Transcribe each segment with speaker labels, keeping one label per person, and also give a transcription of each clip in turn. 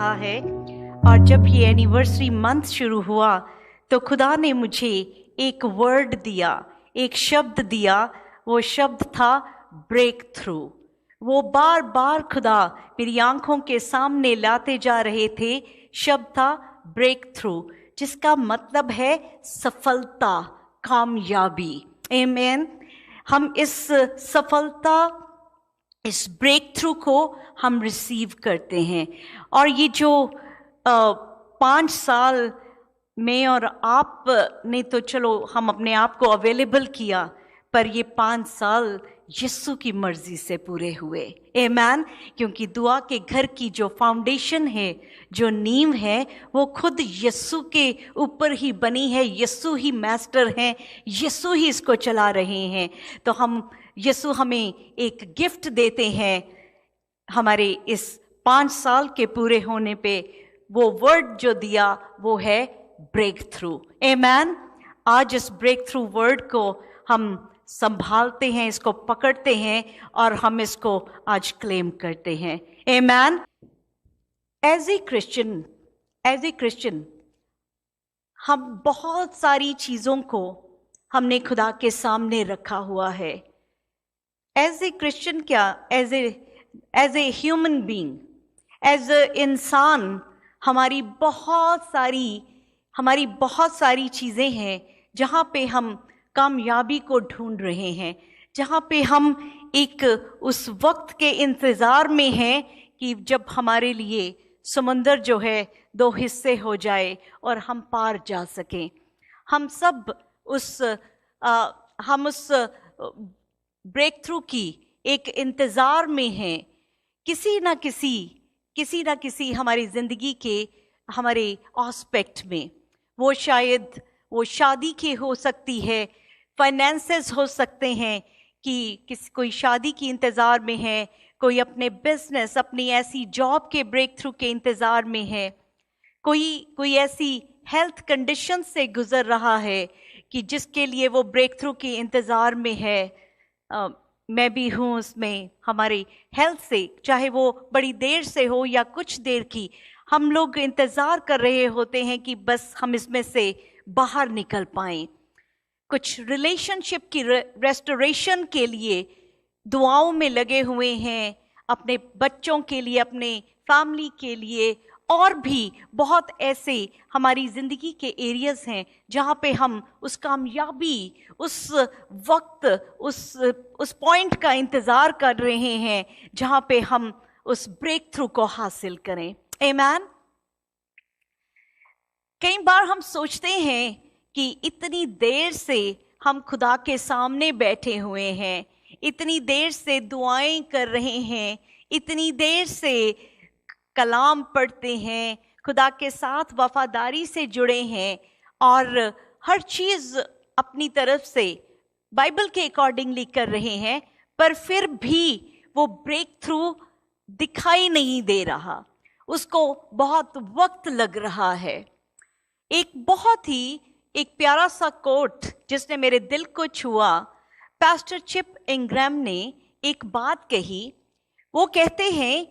Speaker 1: रहा है। और जब ये एनिवर्सरी मंथ शुरू हुआ तो खुदा ने मुझे एक वर्ड दिया, एक शब्द दिया। वो शब्द था ब्रेक थ्रू। वो बार बार खुदा मेरी आंखों के सामने लाते जा रहे थे। शब्द था ब्रेक थ्रू, जिसका मतलब है सफलता, कामयाबी। आमीन। हम इस सफलता, इस ब्रेक थ्रू को हम रिसीव करते हैं। और ये जो 5 साल में, और आप ने तो चलो हम अपने आप को अवेलेबल किया, पर ये 5 साल यीशु की मर्जी से पूरे हुए। आमीन। क्योंकि दुआ के घर की जो फाउंडेशन है, जो नींव है, वो खुद यीशु के ऊपर ही बनी है। यीशु ही मास्टर हैं, यीशु ही इसको चला रहे हैं। तो हम यीशु हमें एक गिफ्ट देते हैं हमारे इस 5 साल के पूरे होने पे। वो वर्ड जो दिया वो है ब्रेक थ्रू। आमीन। आज इस ब्रेक थ्रू वर्ड को हम संभालते हैं, इसको पकड़ते हैं और हम इसको आज क्लेम करते हैं। आमीन। एज ए क्रिश्चियन हम बहुत सारी चीजों को हमने खुदा के सामने रखा हुआ है। एज ए क्रिश्चियन क्या, as a human being, as a इंसान, हमारी बहुत सारी चीजें हैं जहाँ पे हम कामयाबी को ढूंढ रहे हैं, जहाँ पे हम एक उस वक्त के इंतज़ार में हैं कि जब हमारे लिए समंदर जो है 2 हिस्से हो जाए और हम पार जा सकें। हम सब उस ब्रेक थ्रू की एक इंतज़ार में हैं। किसी ना किसी हमारी ज़िंदगी के हमारे एस्पेक्ट में, वो शायद वो शादी की हो सकती है, फाइनेंसेस हो सकते हैं कि कोई शादी की इंतज़ार में है, कोई अपने बिजनेस, अपनी ऐसी जॉब के ब्रेक थ्रू के इंतज़ार में है, कोई ऐसी हेल्थ कंडीशन से गुजर रहा है कि जिसके लिए वो ब्रेक थ्रू के इंतज़ार में है। मैं भी हूँ उसमें। हमारी हेल्थ से, चाहे वो बड़ी देर से हो या कुछ देर की, हम लोग इंतज़ार कर रहे होते हैं कि बस हम इसमें से बाहर निकल पाएं। कुछ रिलेशनशिप की रेस्टोरेशन के लिए दुआओं में लगे हुए हैं, अपने बच्चों के लिए, अपने फैमिली के लिए, और भी बहुत ऐसे हमारी ज़िंदगी के एरियाज़ हैं जहाँ पे हम उस कामयाबी, उस वक्त, उस पॉइंट का इंतज़ार कर रहे हैं जहाँ पे हम उस ब्रेक थ्रू को हासिल करें। आमीन। कई बार हम सोचते हैं कि इतनी देर से हम खुदा के सामने बैठे हुए हैं, इतनी देर से दुआएं कर रहे हैं, इतनी देर से कलाम पढ़ते हैं, खुदा के साथ वफादारी से जुड़े हैं और हर चीज़ अपनी तरफ से बाइबल के अकॉर्डिंगली कर रहे हैं, पर फिर भी वो ब्रेक थ्रू दिखाई नहीं दे रहा, उसको बहुत वक्त लग रहा है। एक प्यारा सा कोट जिसने मेरे दिल को छुआ, पास्टर चिप इंग्रैम ने एक बात कही। वो कहते हैं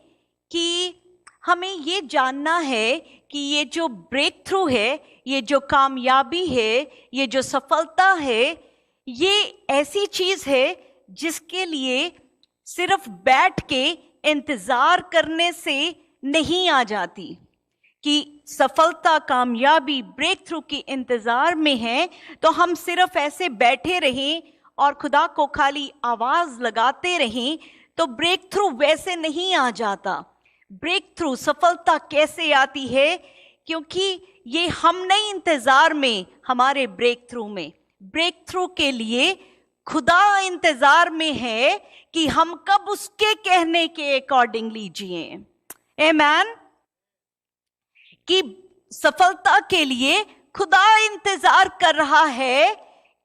Speaker 1: कि हमें ये जानना है कि ये जो ब्रेक थ्रू है, ये जो कामयाबी है, ये जो सफलता है, ये ऐसी चीज़ है जिसके लिए सिर्फ बैठ के इंतज़ार करने से नहीं आ जाती। कि सफलता, कामयाबी, ब्रेक थ्रू की इंतज़ार में है तो हम सिर्फ ऐसे बैठे रहें और खुदा को खाली आवाज़ लगाते रहें तो ब्रेक थ्रू वैसे नहीं आ जाता। ब्रेक थ्रू, सफलता कैसे आती है? क्योंकि ये हम नहीं इंतज़ार में, हमारे ब्रेक थ्रू के लिए खुदा इंतज़ार में है कि हम कब उसके कहने के अकॉर्डिंगली जिए। आमीन। कि सफलता के लिए खुदा इंतजार कर रहा है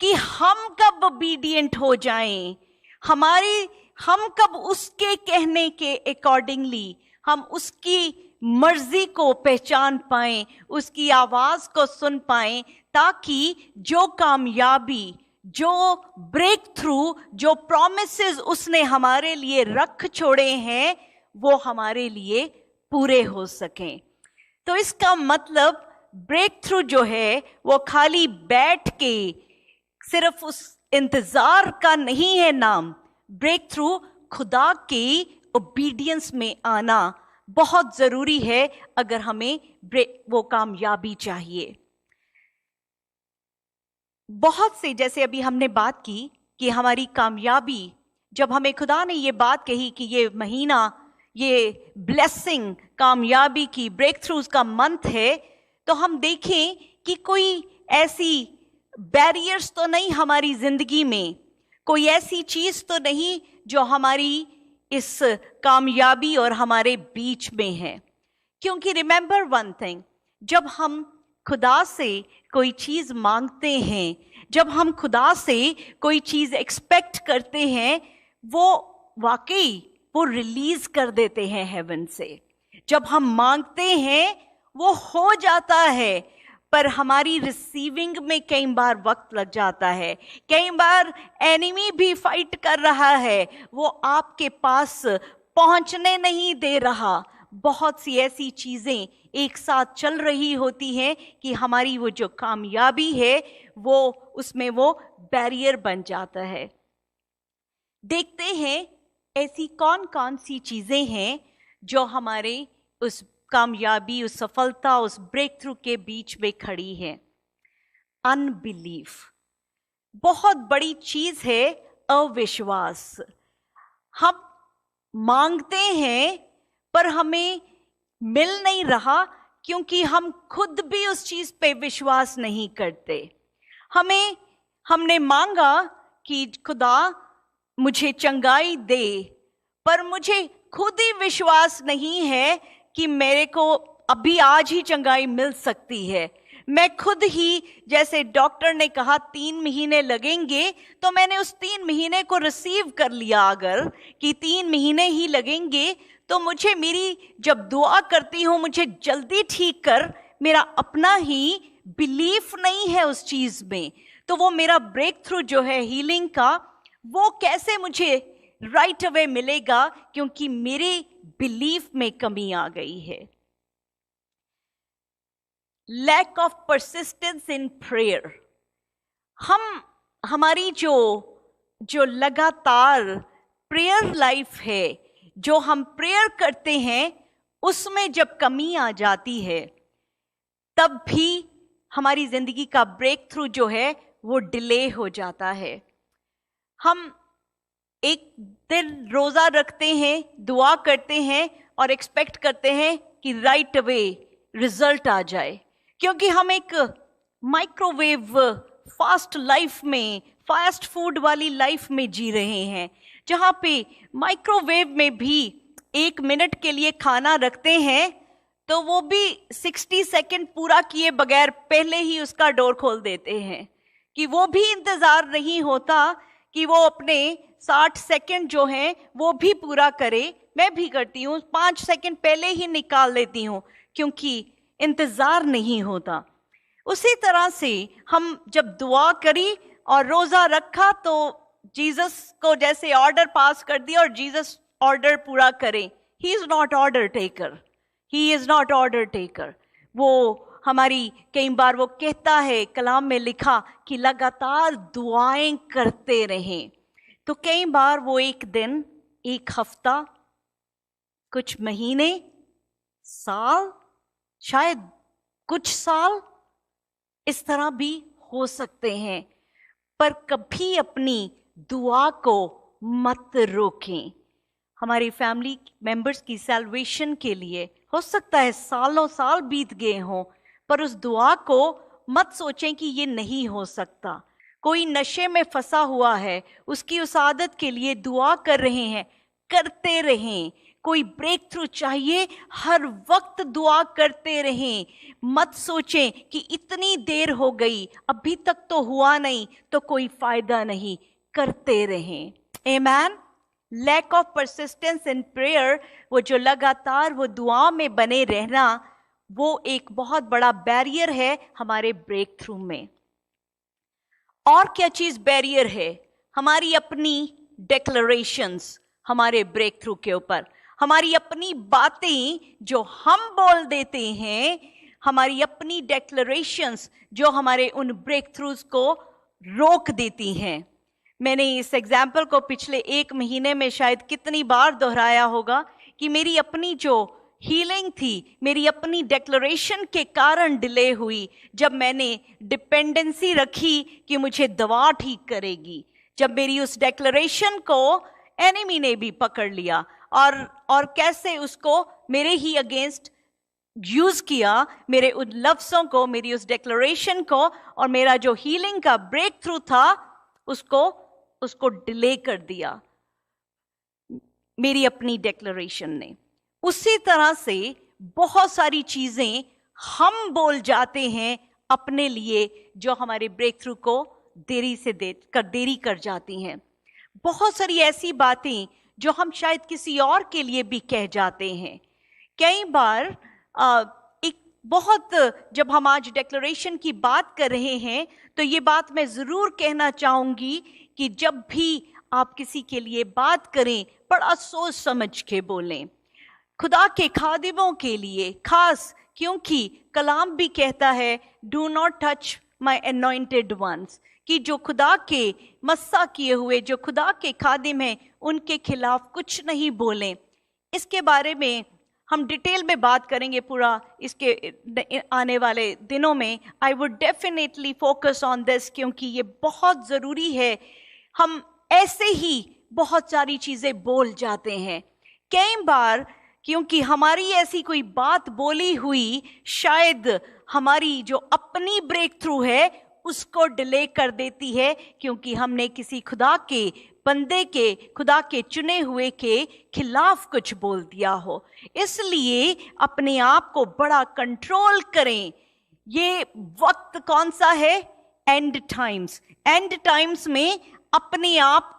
Speaker 1: कि हम कब ओबीडिएंट हो जाएं, हम कब उसके कहने के अकॉर्डिंगली हम उसकी मर्जी को पहचान पाएं, उसकी आवाज को सुन पाएं, ताकि जो कामयाबी, जो ब्रेक थ्रू, जो प्रॉमिसेस उसने हमारे लिए रख छोड़े हैं वो हमारे लिए पूरे हो सकें। तो इसका मतलब ब्रेक थ्रू जो है वो खाली बैठ के सिर्फ उस इंतजार का नहीं है नाम। ब्रेक थ्रू खुदा के ओबीडियंस में आना बहुत जरूरी है अगर हमें वो कामयाबी चाहिए। बहुत से, जैसे अभी हमने बात की कि हमारी कामयाबी, जब हमें खुदा ने ये बात कही कि ये महीना, ये ब्लेसिंग, कामयाबी की, ब्रेक थ्रूज का मंथ है, तो हम देखें कि कोई ऐसी बैरियर्स तो नहीं हमारी जिंदगी में, कोई ऐसी चीज तो नहीं जो हमारी इस कामयाबी और हमारे बीच में है। क्योंकि रिमेंबर वन थिंग, जब हम खुदा से कोई चीज मांगते हैं, जब हम खुदा से कोई चीज एक्सपेक्ट करते हैं, वो वाकई वो रिलीज कर देते हैं हेवन से। जब हम मांगते हैं वो हो जाता है, पर हमारी रिसीविंग में कई बार वक्त लग जाता है, कई बार एनिमी भी फाइट कर रहा है, वो आपके पास पहुंचने नहीं दे रहा। बहुत सी ऐसी चीजें एक साथ चल रही होती हैं कि हमारी वो जो कामयाबी है वो उसमें वो बैरियर बन जाता है। देखते हैं ऐसी कौन कौन सी चीजें हैं जो हमारे उस कामयाबी, उस सफलता, उस ब्रेक थ्रू के बीच में खड़ी है। अनबिलीफ बहुत बड़ी चीज है, अविश्वास। हम मांगते हैं पर हमें मिल नहीं रहा क्योंकि हम खुद भी उस चीज पे विश्वास नहीं करते। हमने मांगा कि खुदा मुझे चंगाई दे, पर मुझे खुद ही विश्वास नहीं है कि मेरे को अभी आज ही चंगाई मिल सकती है। मैं खुद ही, जैसे डॉक्टर ने कहा 3 महीने लगेंगे, तो मैंने उस 3 महीने को रिसीव कर लिया। अगर कि 3 महीने ही लगेंगे, तो मुझे, मेरी जब दुआ करती हूं मुझे जल्दी ठीक कर, मेरा अपना ही बिलीफ नहीं है उस चीज में, तो वो मेरा ब्रेक थ्रू जो है हीलिंग का, वो कैसे मुझे राइट अवे मिलेगा, क्योंकि मेरे बिलीफ में कमी आ गई है। Lack of persistence in prayer. हमारी जो लगातार प्रेयर लाइफ है, जो हम प्रेयर करते हैं, उसमें जब कमी आ जाती है, तब भी हमारी जिंदगी का ब्रेक थ्रू जो है वो डिले हो जाता है। हम एक दिन रोजा रखते हैं, दुआ करते हैं और एक्सपेक्ट करते हैं कि राइट अवे रिजल्ट आ जाए, क्योंकि हम एक माइक्रोवेव फास्ट लाइफ में, फास्ट फूड वाली लाइफ में जी रहे हैं, जहां पे माइक्रोवेव में भी 1 मिनट के लिए खाना रखते हैं तो वो भी 60 सेकंड पूरा किए बगैर पहले ही उसका डोर खोल देते हैं, कि वो भी इंतजार नहीं होता कि वो अपने 60 सेकंड जो हैं वो भी पूरा करे। मैं भी करती हूँ, 5 सेकंड पहले ही निकाल लेती हूँ, क्योंकि इंतजार नहीं होता। उसी तरह से हम जब दुआ करी और रोजा रखा, तो जीसस को जैसे ऑर्डर पास कर दिया और जीसस ऑर्डर पूरा करे। He is not order taker, he is not order taker. वो हमारी, कई बार वो कहता है, कलाम में लिखा कि लगातार दुआएं करते रहें। तो कई बार वो 1 दिन, 1 हफ्ता, कुछ महीने, साल, शायद कुछ साल इस तरह भी हो सकते हैं, पर कभी अपनी दुआ को मत रोकें। हमारी फैमिली मेंबर्स की सैल्वेशन के लिए हो सकता है सालों साल बीत गए हों, पर उस दुआ को मत सोचें कि ये नहीं हो सकता। कोई नशे में फंसा हुआ है, उसकी उस आदत के लिए दुआ कर रहे हैं, करते रहें। कोई ब्रेक थ्रू चाहिए, हर वक्त दुआ करते रहें। मत सोचें कि इतनी देर हो गई, अभी तक तो हुआ नहीं, तो कोई फायदा नहीं, करते रहें। आमीन। Lack of persistence in prayer, वो जो लगातार वो दुआ में बने रहना, वो एक बहुत बड़ा बैरियर है हमारे ब्रेक थ्रू में। और क्या चीज बैरियर है? हमारी अपनी डिक्लेरेशंस हमारे ब्रेक थ्रू के ऊपर। हमारी अपनी बातें जो हम बोल देते हैं, हमारी अपनी डेक्लरेशंस जो हमारे उन ब्रेक थ्रूज को रोक देती हैं। मैंने इस एग्जाम्पल को पिछले 1 महीने में शायद कितनी बार दोहराया होगा कि मेरी अपनी जो हीलिंग थी, मेरी अपनी डेक्लरेशन के कारण डिले हुई। जब मैंने डिपेंडेंसी रखी कि मुझे दवा ठीक करेगी, जब मेरी उस डेक्लरेशन को एनिमी ने भी पकड़ लिया और कैसे उसको मेरे ही अगेंस्ट यूज किया, मेरे उन लफ्जों को, मेरी उस डेक्लरेशन को, और मेरा जो हीलिंग का ब्रेक थ्रू था उसको डिले कर दिया मेरी अपनी डेक्लरेशन ने। उसी तरह से बहुत सारी चीजें हम बोल जाते हैं अपने लिए जो हमारे ब्रेक थ्रू को देरी कर जाती हैं। बहुत सारी ऐसी बातें जो हम शायद किसी और के लिए भी कह जाते हैं। कई बार जब हम आज डेक्लरेशन की बात कर रहे हैं तो ये बात मैं जरूर कहना चाहूंगी कि जब भी आप किसी के लिए बात करें, बड़ा सोच समझ के बोलें। खुदा के खादिमों के लिए खास, क्योंकि कलाम भी कहता है do not touch my anointed once, कि जो खुदा के मस्सा किए हुए, जो खुदा के खादिम हैं, उनके खिलाफ कुछ नहीं बोलें। इसके बारे में हम डिटेल में बात करेंगे पूरा इसके आने वाले दिनों में। I would definitely focus on this, क्योंकि ये बहुत ज़रूरी है। हम ऐसे ही बहुत सारी चीज़ें बोल जाते हैं कई बार, क्योंकि हमारी ऐसी कोई बात बोली हुई शायद हमारी जो अपनी ब्रेक थ्रू है उसको डिले कर देती है, क्योंकि हमने किसी खुदा के बंदे के, खुदा के चुने हुए के खिलाफ कुछ बोल दिया हो। इसलिए अपने आप को बड़ा कंट्रोल करें। ये वक्त कौन सा है? And times. एंड टाइम्स में अपने आप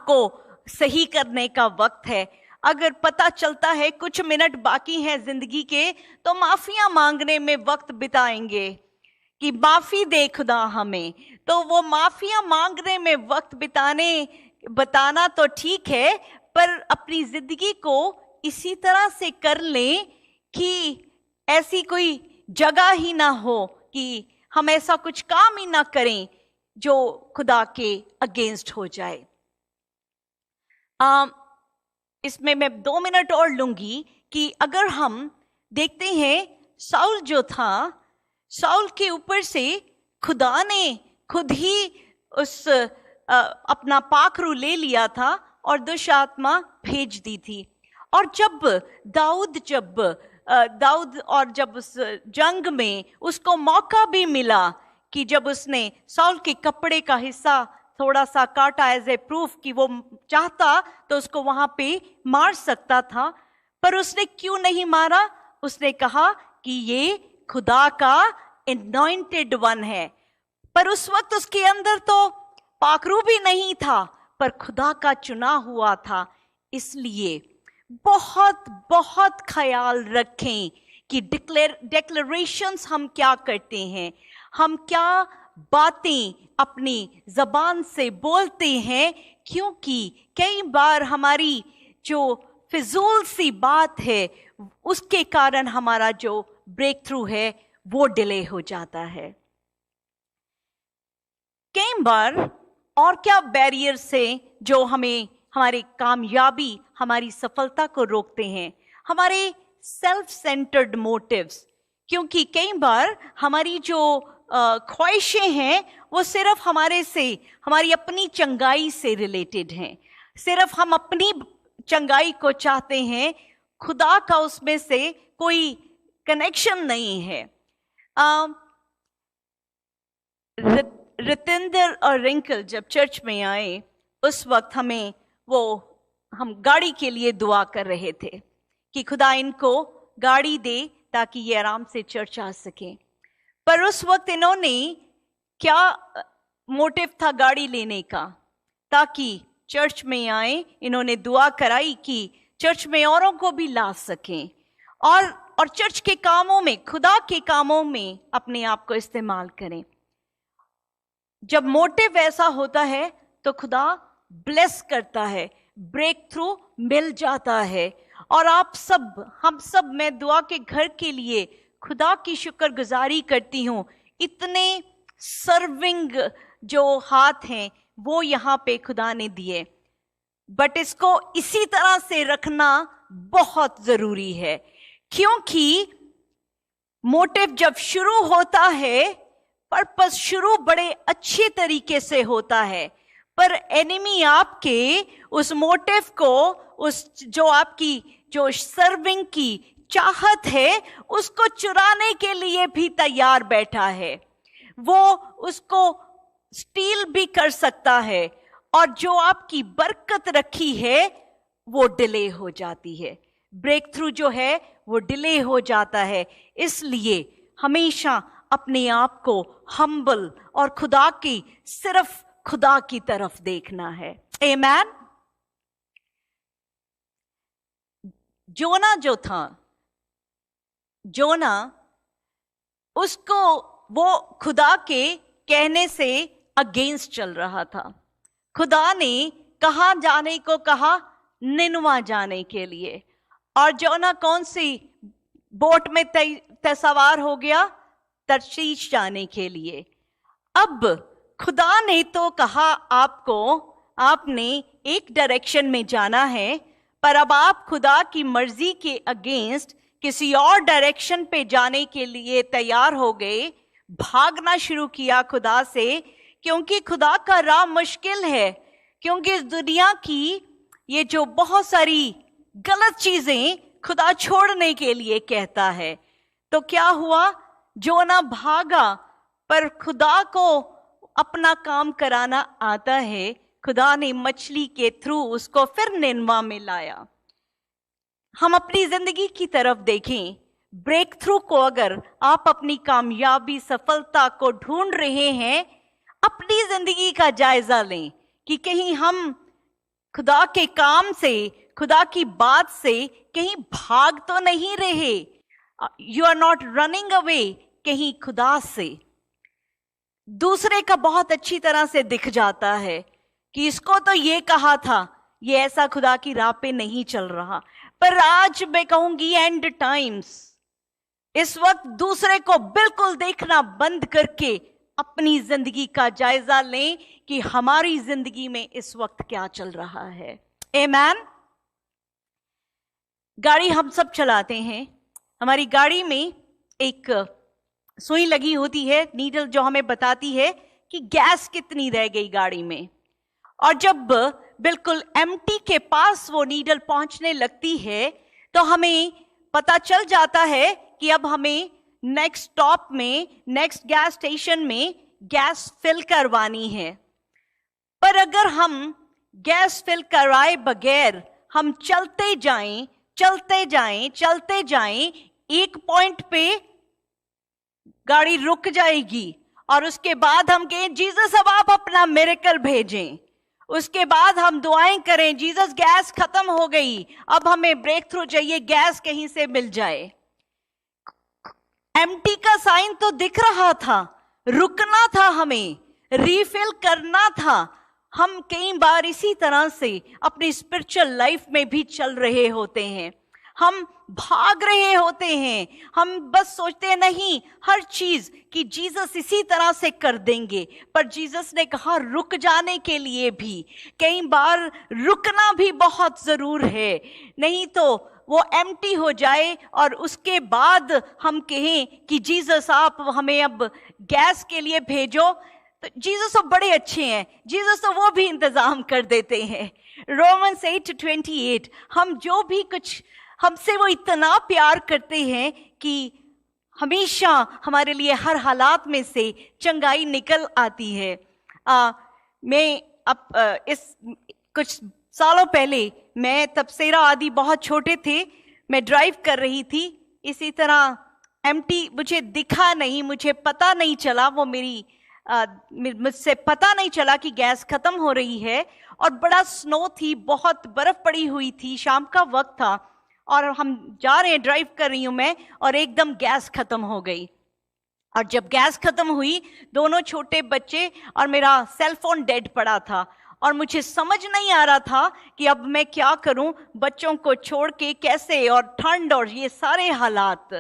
Speaker 1: को सही करने का वक्त है। अगर पता चलता है कुछ मिनट बाकी हैं जिंदगी के, तो माफिया मांगने में वक्त बिताएंगे कि माफी दे खुदा हमें, तो वो माफिया मांगने में वक्त बताना तो ठीक है, पर अपनी जिंदगी को इसी तरह से कर लें कि ऐसी कोई जगह ही ना हो कि हम ऐसा कुछ काम ही ना करें जो खुदा के अगेंस्ट हो जाए। इसमें मैं 2 मिनट और लूंगी कि अगर हम देखते हैं साउल जो था, साउल के ऊपर से खुदा ने खुद ही अपना पाखरू ले लिया था और दुष्ट आत्मा भेज दी थी। और जब दाऊद और जब उस जंग में उसको मौका भी मिला कि जब उसने साउल के कपड़े का हिस्सा थोड़ा सा काटा एज ए प्रूफ कि वो चाहता तो उसको वहां पे मार सकता था, पर उसने क्यों नहीं मारा? उसने कहा कि ये खुदा का एनॉइंटेड वन है। पर उस वक्त उसके अंदर तो पाखरू भी नहीं था, पर खुदा का चुना हुआ था। इसलिए बहुत बहुत ख्याल रखें कि डिक्लेरेशंस हम क्या करते हैं, हम क्या बातें अपनी जबान से बोलते हैं, क्योंकि कई बार हमारी जो फिजूल सी बात है उसके कारण हमारा जो ब्रेक थ्रू है वो डिले हो जाता है। कई बार और क्या बैरियर्स से जो हमें हमारी कामयाबी, हमारी सफलता को रोकते हैं? हमारे सेल्फ सेंटर्ड मोटिव्स। क्योंकि कई बार हमारी जो ख्वाहिशें हैं वो सिर्फ हमारी अपनी चंगाई से रिलेटेड हैं। सिर्फ हम अपनी चंगाई को चाहते हैं, खुदा का उसमें से कोई कनेक्शन नहीं है। रितेंद्र और रिंकल जब चर्च में आए उस वक्त हम गाड़ी के लिए दुआ कर रहे थे कि खुदा इनको गाड़ी दे ताकि ये आराम से चर्च आ सके। पर उस वक्त इन्होंने क्या मोटिव था गाड़ी लेने का? ताकि चर्च में आए, इन्होंने दुआ कराई कि चर्च में औरों को भी ला सकें और चर्च के कामों में, खुदा के कामों में अपने आप को इस्तेमाल करें। जब मोटिव ऐसा होता है तो खुदा ब्लेस करता है। ब्रेक थ्रू मिल जाता है। और आप सब, हम सब, मैं दुआ के घर के लिए खुदा की शुक्रगुजारी करती हूँ। इतने सर्विंग जो हाथ हैं वो यहाँ पे खुदा ने दिए, बट इसको इसी तरह से रखना बहुत जरूरी है, क्योंकि मोटिव जब शुरू होता है, पर्पस शुरू बड़े अच्छे तरीके से होता है, पर एनिमी आपके उस मोटिव को, उस जो आपकी जो सर्विंग की चाहत है, उसको चुराने के लिए भी तैयार बैठा है। वो उसको स्टील भी कर सकता है, और जो आपकी बरकत रखी है वो डिले हो जाती है। ब्रेक थ्रू जो है वो डिले हो जाता है। इसलिए हमेशा अपने आप को हम्बल और खुदा की, सिर्फ खुदा की तरफ देखना है। आमीन। जोना जो था, जोना, उसको वो खुदा के कहने से अगेंस्ट चल रहा था। खुदा ने कहाँ जाने को कहा? निनवा जाने के लिए। और जोना कौन सी बोट में सवार हो गया? तरशीश जाने के लिए। अब खुदा ने तो कहा आपको, आपने एक डायरेक्शन में जाना है, पर अब आप खुदा की मर्जी के अगेंस्ट किसी और डायरेक्शन पे जाने के लिए तैयार हो गए, भागना शुरू किया खुदा से, क्योंकि खुदा का राह मुश्किल है, क्योंकि इस दुनिया की ये जो बहुत सारी गलत चीजें खुदा छोड़ने के लिए कहता है। तो क्या हुआ? जोना भागा, पर खुदा को अपना काम कराना आता है। खुदा ने मछली के थ्रू उसको फिर निनवा में लाया। हम अपनी जिंदगी की तरफ देखें, ब्रेक थ्रू को अगर आप अपनी कामयाबी, सफलता को ढूंढ रहे हैं, अपनी जिंदगी का जायजा लें कि कहीं हम खुदा के काम से, खुदा की बात से कहीं भाग तो नहीं रहे। You are not running away कहीं खुदा से। दूसरे का बहुत अच्छी तरह से दिख जाता है कि इसको तो ये कहा था, ये ऐसा खुदा की राह पे नहीं चल रहा। पर आज मैं कहूंगी, एंड टाइम्स, इस वक्त दूसरे को बिल्कुल देखना बंद करके अपनी जिंदगी का जायजा लें कि हमारी जिंदगी में इस वक्त क्या चल रहा है। आमीन। गाड़ी हम सब चलाते हैं। हमारी गाड़ी में एक सुई लगी होती है, नीडल, जो हमें बताती है कि गैस कितनी रह गई गाड़ी में। और जब बिल्कुल एम्प्टी के पास वो नीडल पहुंचने लगती है, तो हमें पता चल जाता है कि अब हमें नेक्स्ट स्टॉप में, नेक्स्ट गैस स्टेशन में गैस फिल करवानी है। पर अगर हम गैस फिल कराए बगैर हम चलते जाएं, चलते जाएं, चलते जाएं, एक पॉइंट पे गाड़ी रुक जाएगी, और उसके बाद हम कहें, जीसस अब आप अपना मिरेकल भेजें। उसके बाद हम दुआएं करें, जीसस गैस खत्म हो गई, अब हमें ब्रेक थ्रू चाहिए, गैस कहीं से मिल जाए। एम्प्टी का साइन तो दिख रहा था, रुकना था, हमें रीफिल करना था। हम कई बार इसी तरह से अपनी स्पिरिचुअल लाइफ में भी चल रहे होते हैं। हम भाग रहे होते हैं, हम बस सोचते हैं नहीं हर चीज कि जीसस इसी तरह से कर देंगे, पर जीसस ने कहा रुक जाने के लिए भी कई बार रुकना भी बहुत जरूर है, नहीं तो वो एम्प्टी हो जाए और उसके बाद हम कहें कि जीसस आप हमें अब गैस के लिए भेजो। तो जीसस तो बड़े अच्छे हैं, जीसस तो वो भी इंतजाम कर देते हैं। रोमन्स 8:28, हम जो भी कुछ, हमसे वो इतना प्यार करते हैं कि हमेशा हमारे लिए हर हालात में से चंगाई निकल आती है। मैं अब इस कुछ सालों पहले, मैं तब सेरा आदि बहुत छोटे थे, मैं ड्राइव कर रही थी, इसी तरह एम्प्टी मुझे दिखा नहीं, मुझे पता नहीं चला, वो मुझसे पता नहीं चला कि गैस खत्म हो रही है। और बड़ा स्नो थी, बहुत बर्फ पड़ी हुई थी, शाम का वक्त था, और हम जा रहे हैं, ड्राइव कर रही हूं मैं, और एकदम गैस खत्म हो गई। और जब गैस खत्म हुई, दोनों छोटे बच्चे और मेरा सेल फोन डेड पड़ा था, और मुझे समझ नहीं आ रहा था कि अब मैं क्या करूं, बच्चों को छोड़ के कैसे, और ठंड और ये सारे हालात।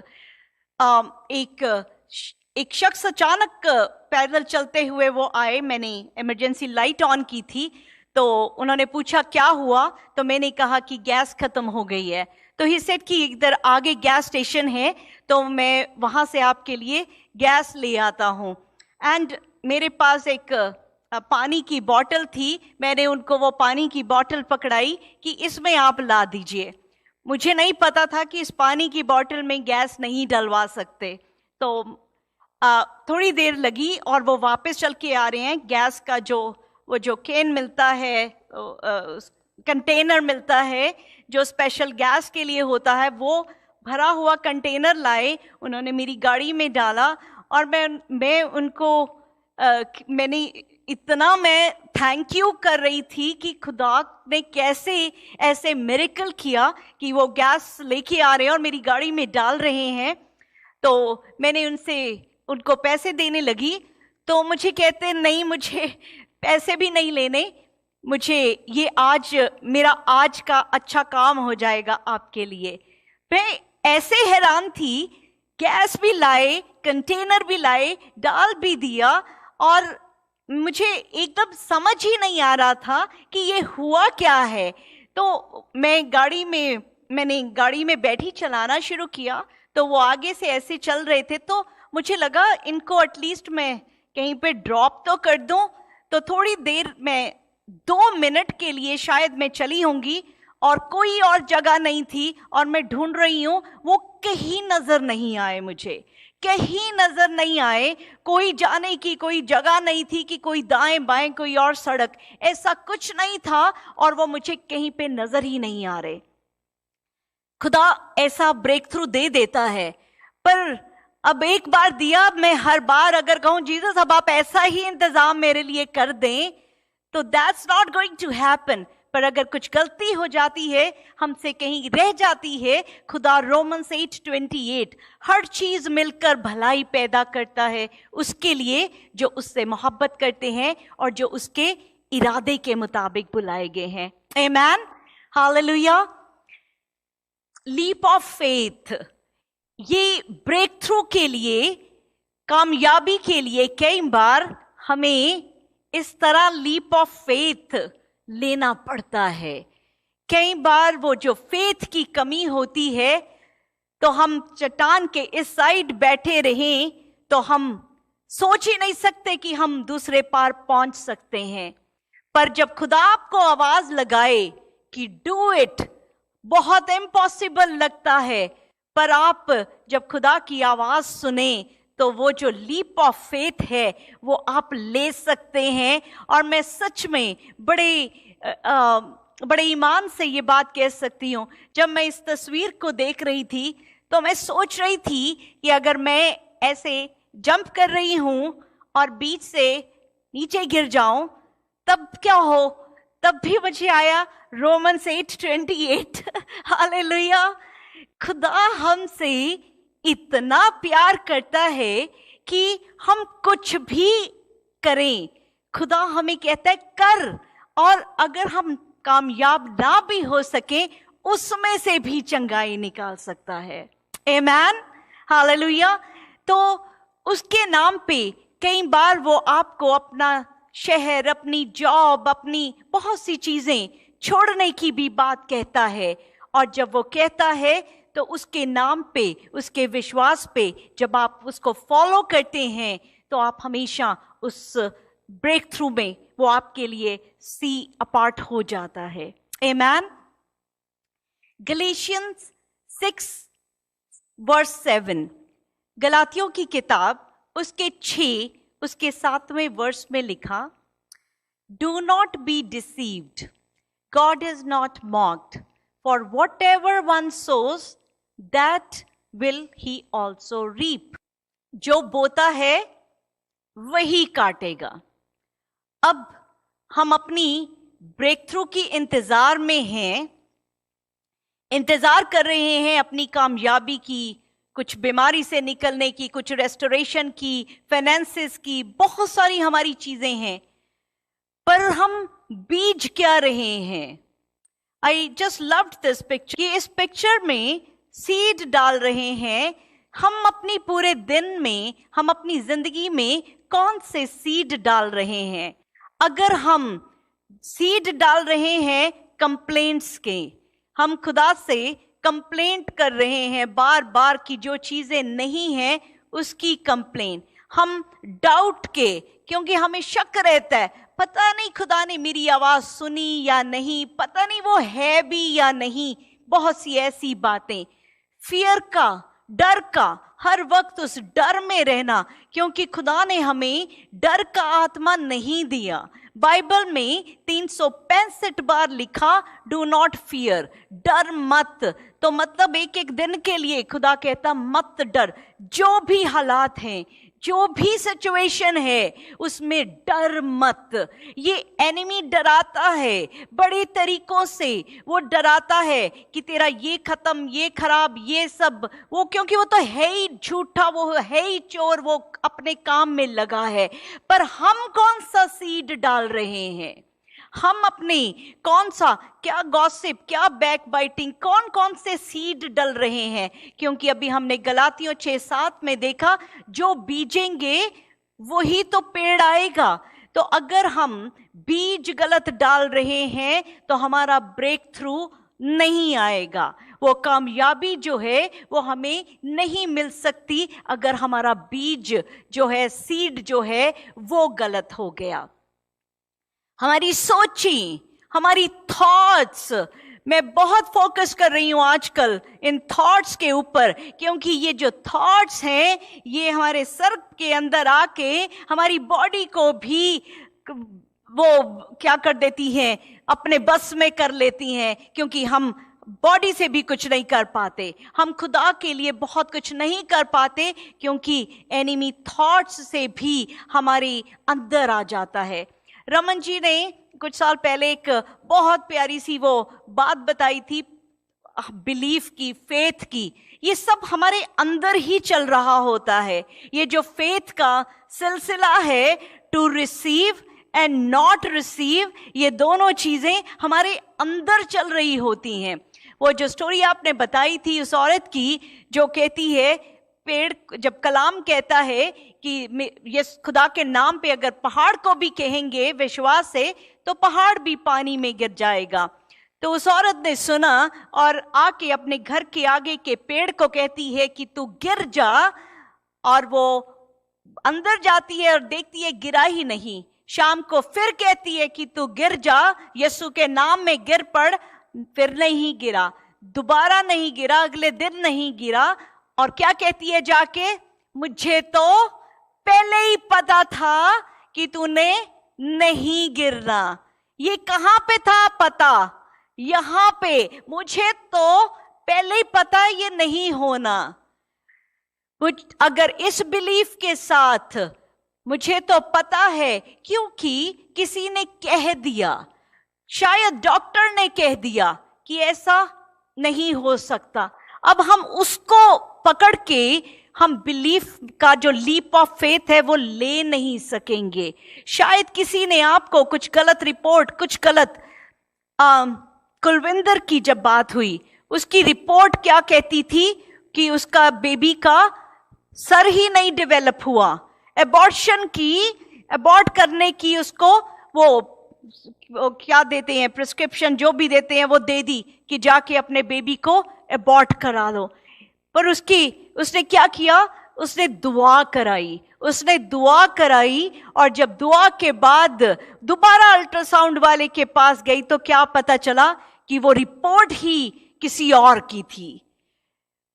Speaker 1: एक शख्स अचानक पैदल चलते हुए वो आए, मैंने इमरजेंसी लाइट ऑन की थी, तो उन्होंने पूछा क्या हुआ, तो मैंने कहा कि गैस खत्म हो गई है। तो ही सेड कि इधर आगे गैस स्टेशन है, तो मैं वहां से आपके लिए गैस ले आता हूँ। एंड मेरे पास एक पानी की बोतल थी, मैंने उनको वो पानी की बोतल पकड़ाई कि इसमें आप ला दीजिए। मुझे नहीं पता था कि इस पानी की बोतल में गैस नहीं डलवा सकते। तो थोड़ी देर लगी और वो वापस चल के आ रहे हैं। गैस का वो जो कैन मिलता है, कंटेनर मिलता है जो स्पेशल गैस के लिए होता है, वो भरा हुआ कंटेनर लाए, उन्होंने मेरी गाड़ी में डाला। और मैं उनको मैं थैंक यू कर रही थी कि खुदा ने कैसे ऐसे मिरेकल किया कि वो गैस लेके आ रहे हैं और मेरी गाड़ी में डाल रहे हैं। तो मैंने उनको पैसे देने लगी, तो मुझे कहते नहीं, मुझे पैसे भी नहीं लेने, मुझे ये मेरा आज का अच्छा काम हो जाएगा आपके लिए। मैं ऐसे हैरान थी, गैस भी लाए, कंटेनर भी लाए, डाल भी दिया, और मुझे एकदम समझ ही नहीं आ रहा था कि ये हुआ क्या है। तो मैंने गाड़ी में बैठी चलाना शुरू किया, तो वो आगे से ऐसे चल रहे थे, तो मुझे लगा इनको एटलीस्ट मैं कहीं पे ड्रॉप तो कर दूं। तो थोड़ी देर में 2 मिनट के लिए शायद मैं चली होंगी और कोई और जगह नहीं थी, और मैं ढूंढ रही हूं, वो कहीं नजर नहीं आए, मुझे कहीं नजर नहीं आए। कोई जाने की कोई जगह नहीं थी कि कोई दाएं बाएं कोई और सड़क, ऐसा कुछ नहीं था, और वो मुझे कहीं पे नजर ही नहीं आ रहे। खुदा ऐसा ब्रेक थ्रू दे देता है, पर अब एक बार दिया, मैं हर बार अगर कहूं जीसस अब आप ऐसा ही इंतजाम मेरे लिए कर दें, तो that's not going to happen. पर अगर कुछ गलती हो जाती है, हमसे कहीं रह जाती है, खुदा रोमन्स 8:28 हर चीज मिलकर भलाई पैदा करता है उसके लिए जो उससे मोहब्बत करते हैं और जो उसके इरादे के मुताबिक बुलाए गए हैं। आमीन, हालेलुया। लीप ऑफ फेथ, ये ब्रेक थ्रू के लिए, कामयाबी के लिए कई बार हमें इस तरह लीप ऑफ फेथ लेना पड़ता है। कई बार वो जो फेथ की कमी होती है, तो हम चट्टान के इस साइड बैठे रहें तो हम सोच ही नहीं सकते कि हम दूसरे पार पहुंच सकते हैं। पर जब खुदा आपको आवाज लगाए कि डू इट, बहुत इम्पॉसिबल लगता है, पर आप जब खुदा की आवाज सुने तो वो जो लीप ऑफ फेथ है वो आप ले सकते हैं। और मैं सच में बड़े ईमान से ये बात कह सकती हूँ, जब मैं इस तस्वीर को देख रही थी तो मैं सोच रही थी कि अगर मैं ऐसे जंप कर रही हूं और बीच से नीचे गिर जाऊं तब क्या हो। तब भी मुझे आया रोमन्स 8:28 हालेलुया। खुदा हमसे इतना प्यार करता है कि हम कुछ भी करें, खुदा हमें कहता है कर, और अगर हम कामयाब ना भी हो सके उसमें से भी चंगाई निकाल सकता है। आमीन, हालेलुया। तो उसके नाम पे कई बार वो आपको अपना शहर, अपनी जॉब, अपनी बहुत सी चीजें छोड़ने की भी बात कहता है, और जब वो कहता है तो उसके नाम पे, उसके विश्वास पे जब आप उसको फॉलो करते हैं तो आप हमेशा उस ब्रेक थ्रू में वो आपके लिए सी अपार्ट हो जाता है। आमीन। गलेशियंस 6:7, गलातियों की किताब उसके 6 उसके 7वें वर्स में लिखा, do not be deceived, God is not mocked, for whatever one sows that will he also reap। जो बोता है वही काटेगा। अब हम अपनी ब्रेक थ्रू की इंतजार में हैं, इंतजार कर रहे हैं अपनी कामयाबी की, कुछ बीमारी से निकलने की, कुछ रेस्टोरेशन की, फाइनेंसेस की, बहुत सारी हमारी चीजें हैं। पर हम बीज क्या रहे हैं? I just loved this picture कि इस पिक्चर में सीड डाल रहे हैं। हम अपनी पूरे दिन में, हम अपनी जिंदगी में कौन से सीड डाल रहे हैं? अगर हम सीड डाल रहे हैं कंप्लेंट्स के, हम खुदा से कंप्लेंट कर रहे हैं बार बार कि जो चीजें नहीं हैं उसकी कंप्लेंट, हम डाउट के, क्योंकि हमें शक रहता है पता नहीं खुदा ने मेरी आवाज सुनी या नहीं, पता नहीं वो है भी या नहीं, बहुत सी ऐसी बातें, फियर का, डर का, हर वक्त उस डर में रहना, क्योंकि खुदा ने हमें डर का आत्मा नहीं दिया। बाइबल में 365 बार लिखा डू नॉट फियर, डर मत। तो मतलब एक एक दिन के लिए खुदा कहता मत डर, जो भी हालात हैं, जो भी सिचुएशन है उसमें डर मत। ये एनिमी डराता है बड़े तरीकों से, वो डराता है कि तेरा ये खत्म, ये खराब, ये सब, वो क्योंकि वो तो है ही झूठा, वो है ही चोर, वो अपने काम में लगा है। पर हम कौन सा सीड डाल रहे हैं? हम अपने कौन सा, क्या गॉसिप, क्या बैक बाइटिंग, कौन कौन से सीड डल रहे हैं? क्योंकि अभी हमने गलातियों 6:7 में देखा जो बीजेंगे वही तो पेड़ आएगा। तो अगर हम बीज गलत डाल रहे हैं तो हमारा ब्रेक थ्रू नहीं आएगा, वो कामयाबी जो है वो हमें नहीं मिल सकती अगर हमारा बीज जो है, सीड जो है वो गलत हो गया। हमारी सोची, हमारी थॉट्स, मैं बहुत फोकस कर रही हूं आजकल इन थॉट्स के ऊपर, क्योंकि ये जो थॉट्स हैं ये हमारे सर के अंदर आके हमारी बॉडी को भी वो क्या कर देती हैं, अपने बस में कर लेती हैं, क्योंकि हम बॉडी से भी कुछ नहीं कर पाते, हम खुदा के लिए बहुत कुछ नहीं कर पाते, क्योंकि एनिमी थॉट्स से भी हमारे अंदर आ जाता है। रमन जी ने कुछ साल पहले एक बहुत प्यारी सी वो बात बताई थी बिलीफ की, फेथ की। ये सब हमारे अंदर ही चल रहा होता है। ये जो फेथ का सिलसिला है, to receive and not receive, ये दोनों चीजें हमारे अंदर चल रही होती हैं। वो जो स्टोरी आपने बताई थी उस औरत की जो कहती है, पेड़ जब कलाम कहता है कि ये खुदा के नाम पे अगर पहाड़ को भी कहेंगे विश्वास से तो पहाड़ भी पानी में गिर जाएगा। तो उस औरत ने सुना और आके अपने घर के आगे के पेड़ को कहती है कि तू गिर जा, और वो अंदर जाती है और देखती है गिरा ही नहीं। शाम को फिर कहती है कि तू गिर जा, यीशु के नाम में गिर पड़, फिर नहीं गिरा, दोबारा नहीं गिरा, अगले दिन नहीं गिरा। और क्या कहती है जाके, मुझे तो पहले ही पता था कि तूने नहीं गिरना। ये कहां पे था पता? यहां पे, मुझे तो पहले ही पता ये नहीं होना। अगर इस बिलीफ के साथ मुझे तो पता है क्योंकि किसी ने कह दिया, शायद डॉक्टर ने कह दिया कि ऐसा नहीं हो सकता, अब हम उसको पकड़ के हम बिलीफ का जो लीप ऑफ फेथ है वो ले नहीं सकेंगे। शायद किसी ने आपको कुछ गलत रिपोर्ट, कुछ गलत, कुलविंदर की जब बात हुई, उसकी रिपोर्ट क्या कहती थी कि उसका बेबी का सर ही नहीं डेवलप हुआ, एबॉर्शन की, एबॉर्ट करने की उसको वो क्या देते हैं, प्रिस्क्रिप्शन जो भी देते हैं वो दे दी कि जाके अपने बेबी को एबॉर्ट करा लो। पर उसने क्या किया, उसने दुआ कराई, उसने दुआ कराई, और जब दुआ के बाद दोबारा अल्ट्रासाउंड वाले के पास गई तो क्या पता चला कि वो रिपोर्ट ही किसी और की थी।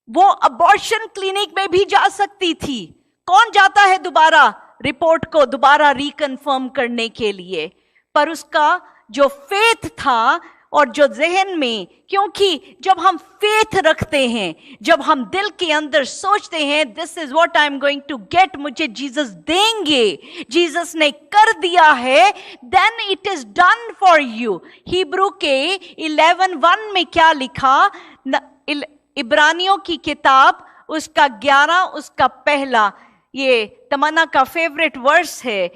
Speaker 1: वो अबॉर्शन क्लिनिक में भी जा सकती थी। कौन जाता है दोबारा रिपोर्ट को दोबारा रिकन्फर्म करने के लिए? पर उसका जो फेथ था और जो जहन में, क्योंकि जब हम फेथ रखते हैं, जब हम दिल के अंदर सोचते हैं this is what I am going to get, मुझे जीसस देंगे, जीसस ने कर दिया है, then it is done for you. Hebrew के 11:1 में क्या लिखा, इब्रानियों की किताब उसका 11 उसका पहला, ये तमन्ना का फेवरेट वर्स है,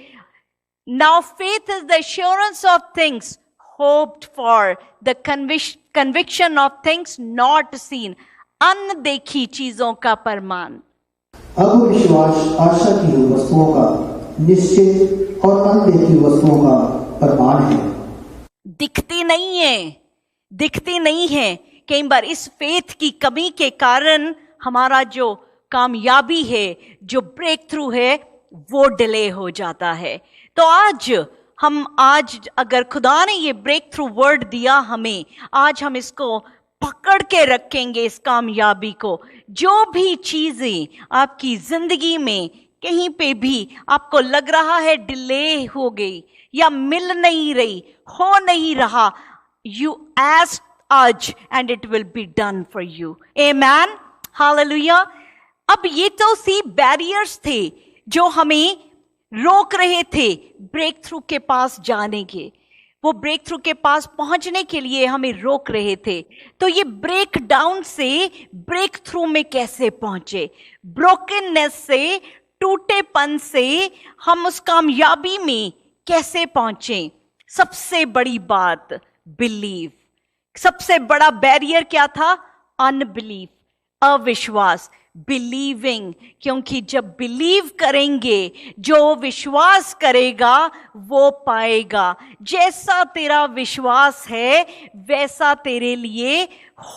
Speaker 1: Now faith is the assurance of things hoped for, the conviction of things not seen. अनदेखी चीजों का प्रमाण.
Speaker 2: अब विश्वास आशा की वस्तुओं का निश्चित और अनदेखी वस्तुओं का प्रमाण है.
Speaker 1: दिखती नहीं है. कई बार इस फेथ की कमी के कारण हमारा जो कामयाबी है, जो ब्रेक थ्रू है, वो डिले हो जाता है. तो आज अगर खुदा ने ये ब्रेक थ्रू वर्ड दिया हमें, आज हम इसको पकड़ के रखेंगे, इस कामयाबी को. जो भी चीजें आपकी जिंदगी में कहीं पे भी आपको लग रहा है डिले हो गई या मिल नहीं रही, हो नहीं रहा, यू आस्क आज and it will be done for you. Amen, hallelujah. अब ये तो सी बैरियर्स थे जो हमें रोक रहे थे ब्रेक थ्रू के पास जाने के. वो ब्रेक थ्रू के पास पहुंचने के लिए हमें रोक रहे थे. तो ये ब्रेक डाउन से ब्रेक थ्रू में कैसे पहुंचे? ब्रोकननेस से, टूटेपन से हम उस कामयाबी में कैसे पहुंचे? सबसे बड़ी बात बिलीव. सबसे बड़ा बैरियर क्या था? अनबिलीफ, अविश्वास. बिलीविंग, क्योंकि जब बिलीव करेंगे, जो विश्वास करेगा वो पाएगा. जैसा तेरा विश्वास है वैसा तेरे लिए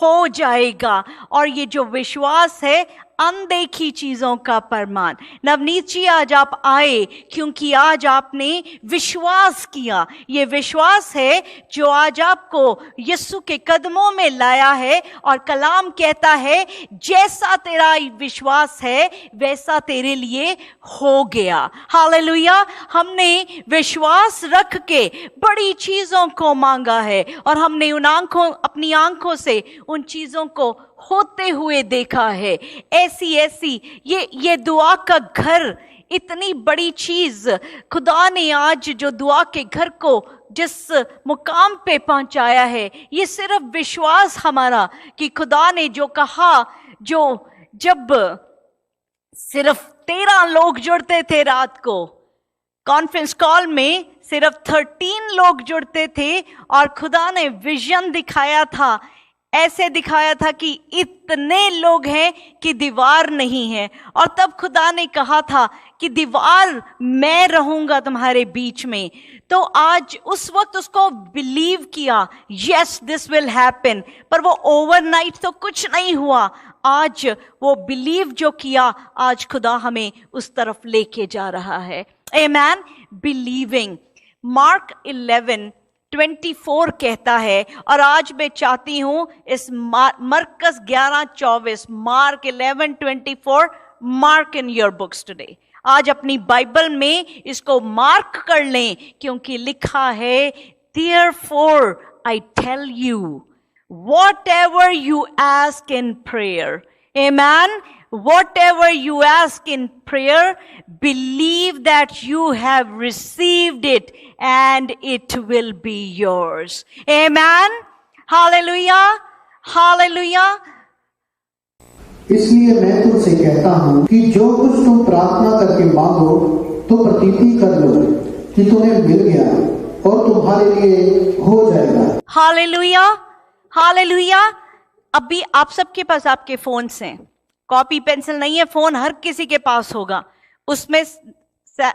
Speaker 1: हो जाएगा. और ये जो विश्वास है अनदेखी चीजों का प्रमाण. नवनीत जी, आज आप आए क्योंकि आज आपने विश्वास किया. ये विश्वास है जो आज आपको यीशु के कदमों में लाया है. और कलाम कहता है जैसा तेरा विश्वास है वैसा तेरे लिए हो गया. हालेलुया. हमने विश्वास रख के बड़ी चीजों को मांगा है और हमने अपनी आंखों से उन चीजों को होते हुए देखा है. ऐसी ये दुआ का घर, इतनी बड़ी चीज खुदा ने आज जो दुआ के घर को जिस मुकाम पे पहुंचाया है, ये सिर्फ विश्वास हमारा कि खुदा ने जो कहा, जो जब सिर्फ 13 लोग जुड़ते थे रात को कॉन्फ्रेंस कॉल में, सिर्फ 13 लोग जुड़ते थे और खुदा ने विजन दिखाया था. ऐसे दिखाया था कि इतने लोग हैं कि दीवार नहीं है. और तब खुदा ने कहा था कि दीवार मैं रहूंगा तुम्हारे बीच में. तो आज उस वक्त उसको बिलीव किया, यस दिस विल हैपन. पर वो ओवरनाइट तो कुछ नहीं हुआ. आज वो बिलीव जो किया, आज खुदा हमें उस तरफ लेके जा रहा है. आमेन. बिलीविंग. मार्क 11:24 कहता है, और आज मैं चाहती हूं इस मरकस 11:24, mark 11:24, mark in your books today. आज अपनी बाइबल में इसको मार्क कर लें, क्योंकि लिखा है, therefore I tell you whatever you ask in prayer, amen, whatever you ask in prayer, believe that you have received it and it will be yours. Amen. Hallelujah. Hallelujah.
Speaker 2: इसलिए मैं तुमसे कहता हूं कि जो कुछ तुम प्रार्थना करके मांगो तो प्रतीति कर लो कि तुम्हें मिल गया और तुम्हारे लिए हो जाएगा.
Speaker 1: हालेलुया. हालेलुया. अभी आप सबके पास आपके फोन हैं, कॉपी पेंसिल नहीं है, फोन हर किसी के पास होगा. उसमें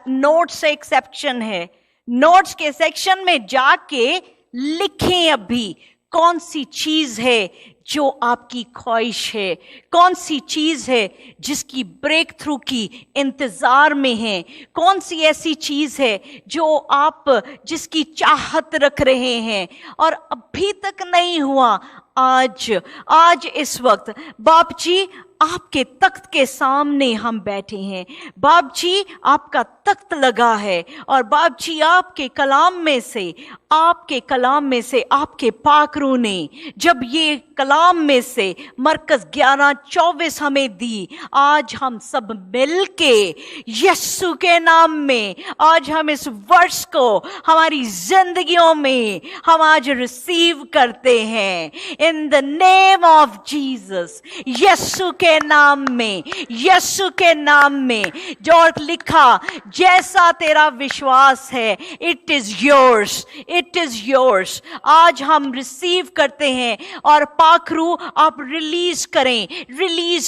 Speaker 1: नोट्स से एक सेक्शन है. नोट्स के सेक्शन में जाके लिखें अभी कौन सी चीज है जो आपकी ख्वाहिश है, कौन सी चीज है जिसकी ब्रेक थ्रू की इंतजार में है, कौन सी ऐसी चीज है जो आप जिसकी चाहत रख रहे हैं और अभी तक नहीं हुआ. आज इस वक्त बाप जी आपके तख्त के सामने हम बैठे हैं. बाप जी आपका तख्त लगा है और बाप जी आपके कलाम में से आपके पाक रूह ने जब ये कलाम में से मरकस 11:24 हमें दी, आज हम सब मिलके यीशु के नाम में आज हम इस वर्ष को हमारी जिंदगियों में हम आज रिसीव करते हैं. In the name of Jesus, यीशु के नाम में, यीशु के नाम में. जो लिखा, जैसा तेरा विश्वास है, it is yours, it is yours. आज हम रिसीव करते हैं और पाखरू आप रिलीज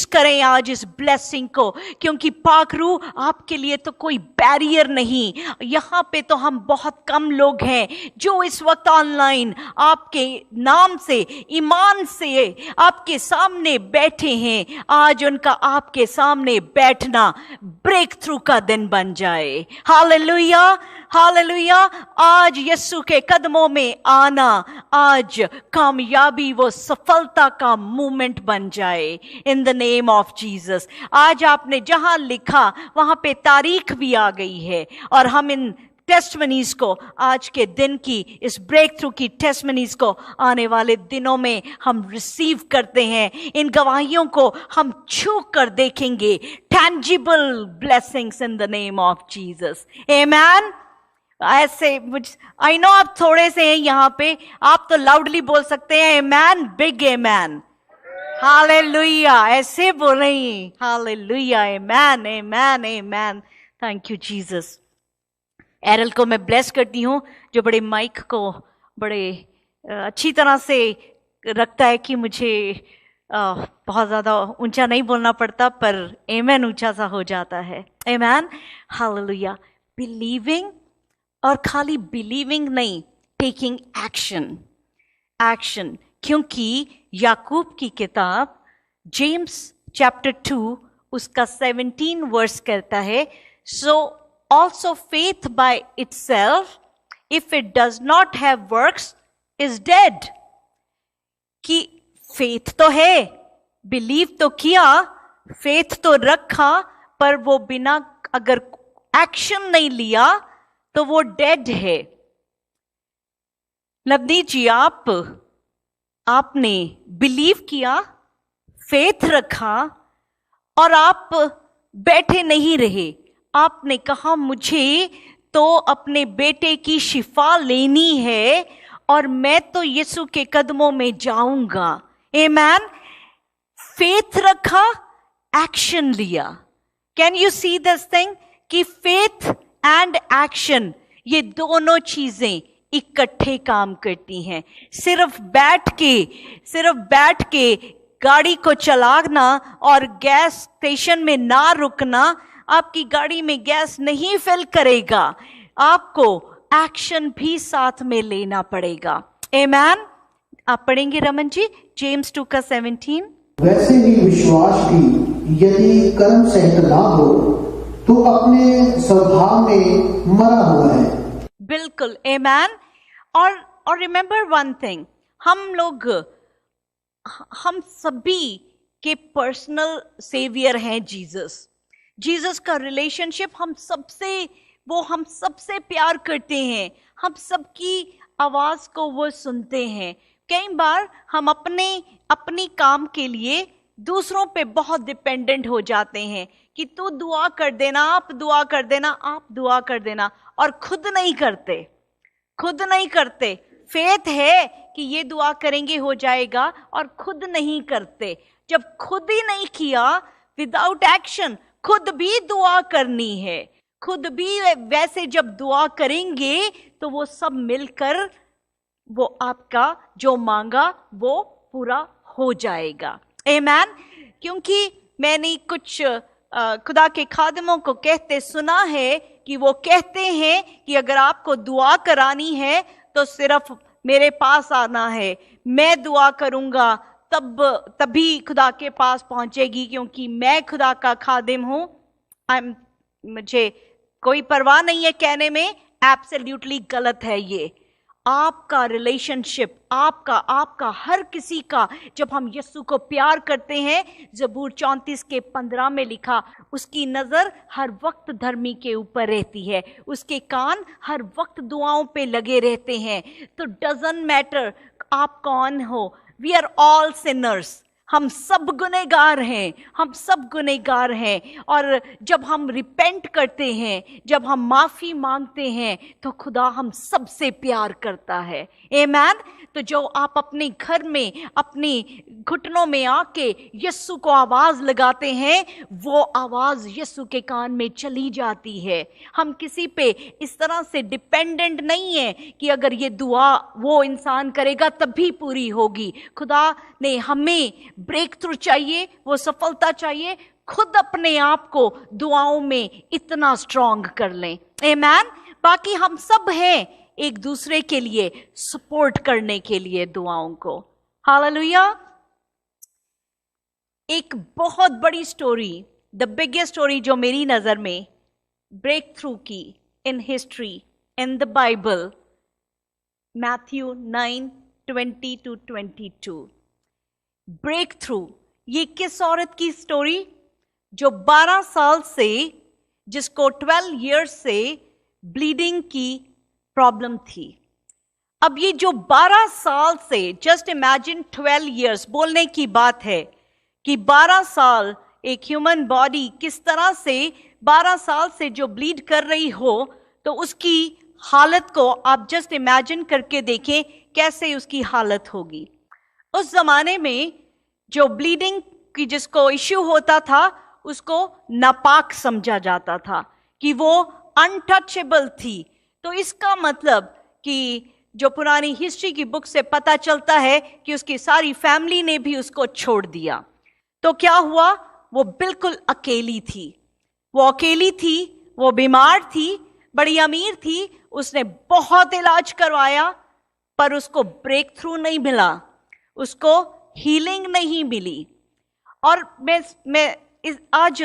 Speaker 1: करें आज इस ब्लेसिंग को, क्योंकि पाखरू आपके लिए तो कोई बैरियर नहीं। यहाँ पे तो हम बहुत कम लोग हैं जो इस वक्त ऑनलाइन आपके नाम से, ईमान से आपके सामने बैठे हैं। आज उनका आपके सामने बैठना ब्रेक थ्रू का दिन बन जाए। Hallelujah, hallelujah. आज यीशु के कदमों में आना, आज कामयाबी वो सफलता का मूवमेंट बन जाए इन द नेम ऑफ जीसस। आज आपने जहां लिखा वहां पे तारीख भी आ गई है, और हम इन टेस्टमनीज को, आज के दिन की इस ब्रेक थ्रू की टेस्टमनीज को आने वाले दिनों में हम रिसीव करते हैं। इन गवाहियों को हम छू कर देखेंगे, tangible blessings in the name of Jesus. Amen. ऐसे आई नो आप थोड़े से हैं यहाँ पे, आप तो लाउडली बोल सकते हैं आमेन, बिग आमेन, हालेलुया, ऐसे बोल रही हैं, hallelujah, amen, amen, amen. Thank you Jesus. Errol को मैं ब्लेस करती हूँ जो बड़े माइक को बड़े अच्छी तरह से रखता है कि मुझे बहुत ज़्यादा ऊंचा नहीं बोलना पड़ता, पर आमेन ऊंचा सा हो जाता है। आमेन, हालेलुया। बिलीविंग, और खाली बिलीविंग नहीं, टेकिंग एक्शन, क्योंकि याकूब की किताब जेम्स चैप्टर 2 उसका 17 वर्स कहता है, सो also faith by itself, if it does not have works, is dead। कि फेथ तो है, बिलीव तो किया, फेथ तो रखा, पर वो बिना अगर एक्शन नहीं लिया तो वो डेड है। नवनीत जी, आपने बिलीव किया, फेथ रखा, और आप बैठे नहीं रहे। आपने कहा मुझे तो अपने बेटे की शिफा लेनी है और मैं तो यीशु के कदमों में जाऊंगा। आमेन। फेथ रखा, एक्शन लिया। Can you see this thing कि फेथ एंड एक्शन, ये दोनों चीजें इकट्ठे काम करती हैं। सिर्फ बैठ के गाड़ी को चलाना और गैस स्टेशन में ना रुकना आपकी गाड़ी में गैस नहीं फिल करेगा, आपको एक्शन भी साथ में लेना पड़ेगा। आमेन। आप पढ़ेंगे रमन जी जेम्स 2 का 17।
Speaker 2: वैसे ही विश्वास भी यदि कर्म सहित ना हो तो अपने स्वभाव में मरा हुआ है।
Speaker 1: बिल्कुल, आमेन। और रिमेंबर वन थिंग, हम सभी के पर्सनल सेवियर हैं जीसस का रिलेशनशिप हम सबसे प्यार करते हैं, हम सबकी आवाज को वो सुनते हैं। कई बार हम अपनी काम के लिए दूसरों पे बहुत डिपेंडेंट हो जाते हैं कि तू दुआ कर देना, आप दुआ कर देना, आप दुआ कर देना, और खुद नहीं करते। फेथ है कि ये दुआ करेंगे हो जाएगा, और खुद नहीं करते। जब खुद ही नहीं किया, विदाउट एक्शन, खुद भी दुआ करनी है, खुद भी वैसे जब दुआ करेंगे तो वो सब मिलकर वो आपका जो मांगा वो पूरा हो जाएगा। आमेन। क्योंकि मैंने कुछ खुदा के खादिमों को कहते सुना है कि वो कहते हैं कि अगर आपको दुआ करानी है तो सिर्फ मेरे पास आना है, मैं दुआ करूंगा, तभी खुदा के पास पहुंचेगी, क्योंकि मैं खुदा का खादिम हूं। मुझे कोई परवाह नहीं है कहने में, एब्सोल्युटली गलत है ये। आपका रिलेशनशिप, आपका हर किसी का, जब हम यीशु को प्यार करते हैं, ज़बूर 34 के 15 में लिखा, उसकी नजर हर वक्त धर्मी के ऊपर रहती है, उसके कान हर वक्त दुआओं पे लगे रहते हैं। तो डजंट मैटर आप कौन हो, वी आर ऑल सिनर्स, हम सब गुनहगार हैं, हम सब गुनहगार हैं। और जब हम रिपेंट करते हैं, जब हम माफ़ी मांगते हैं, तो खुदा हम सबसे प्यार करता है। आमीन। तो जो आप अपने घर में अपने घुटनों में आके यीशु को आवाज़ लगाते हैं, वो आवाज़ यीशु के कान में चली जाती है। हम किसी पे इस तरह से डिपेंडेंट नहीं है कि अगर ये दुआ वो इंसान करेगा तभी पूरी होगी। खुदा ने हमें ब्रेक थ्रू चाहिए, वो सफलता चाहिए, खुद अपने आप को दुआओं में इतना स्ट्रांग कर लें। आमीन। बाकी हम सब हैं एक दूसरे के लिए सपोर्ट करने के लिए दुआओं को। हालेलुया। एक बहुत बड़ी स्टोरी, द बिगेस्ट स्टोरी जो मेरी नजर में ब्रेक थ्रू की in history in the Bible, Matthew 9:20-22। Breakthrough, ये किस औरत की स्टोरी? जो 12 साल से, जिसको 12 ईयर्स से ब्लीडिंग की प्रॉब्लम थी। अब ये जो 12 साल से, जस्ट इमेजिन 12 ईयर्स, बोलने की बात है कि 12 साल एक ह्यूमन बॉडी किस तरह से 12 साल से जो ब्लीड कर रही हो, तो उसकी हालत को आप जस्ट इमेजिन करके देखें कैसे उसकी हालत होगी। उस जमाने में जो ब्लीडिंग की जिसको इश्यू होता था, उसको नापाक समझा जाता था कि वो अनटचेबल थी। तो इसका मतलब कि जो पुरानी हिस्ट्री की बुक से पता चलता है कि उसकी सारी फैमिली ने भी उसको छोड़ दिया। तो क्या हुआ? वो बिल्कुल अकेली थी। वो अकेली थी, वो बीमार थी, बड़ी अमीर थी, उसने बहुत इलाज करवाया, पर उसको ब्रेक थ्रू नहीं मिला, उसको हीलिंग नहीं मिली। और मैं आज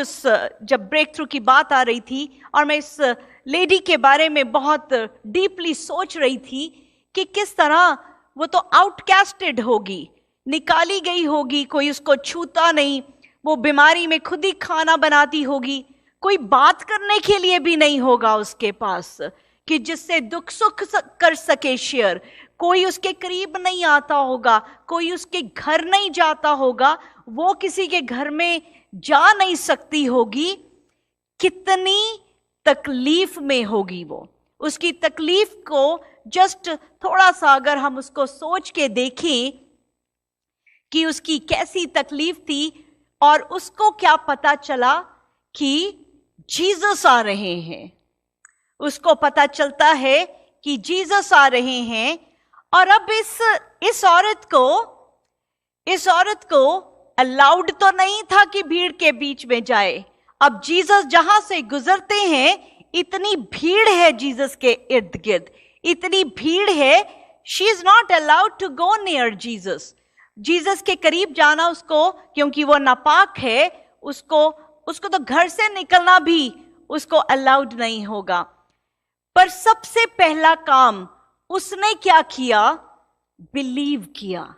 Speaker 1: जब ब्रेक थ्रू की बात आ रही थी और मैं इस लेडी के बारे में बहुत डीपली सोच रही थी कि किस तरह वो तो आउटकास्टेड होगी, निकाली गई होगी, कोई उसको छूता नहीं, वो बीमारी में खुद ही खाना बनाती होगी, कोई बात करने के लिए भी नहीं होगा उसके पास कि जिससे दुख सुख कर सके शेयर। कोई उसके करीब नहीं आता होगा, कोई उसके घर नहीं जाता होगा, वो किसी के घर में जा नहीं सकती होगी। कितनी तकलीफ में होगी वो। उसकी तकलीफ को जस्ट थोड़ा सा अगर हम उसको सोच के देखें कि उसकी कैसी तकलीफ थी, और उसको क्या पता चला कि जीसस आ रहे हैं। उसको पता चलता है कि जीसस आ रहे हैं। और अब इस औरत को अलाउड तो नहीं था कि भीड़ के बीच में जाए। अब जीसस जहां से गुजरते हैं, इतनी भीड़ है जीसस के इर्द गिर्द, इतनी भीड़ है, she is not allowed to go near Jesus. Jesus के करीब जाना उसको, क्योंकि वो नापाक है, उसको तो घर से निकलना भी उसको अलाउड नहीं होगा। पर सबसे पहला काम उसने क्या किया? बिलीव किया।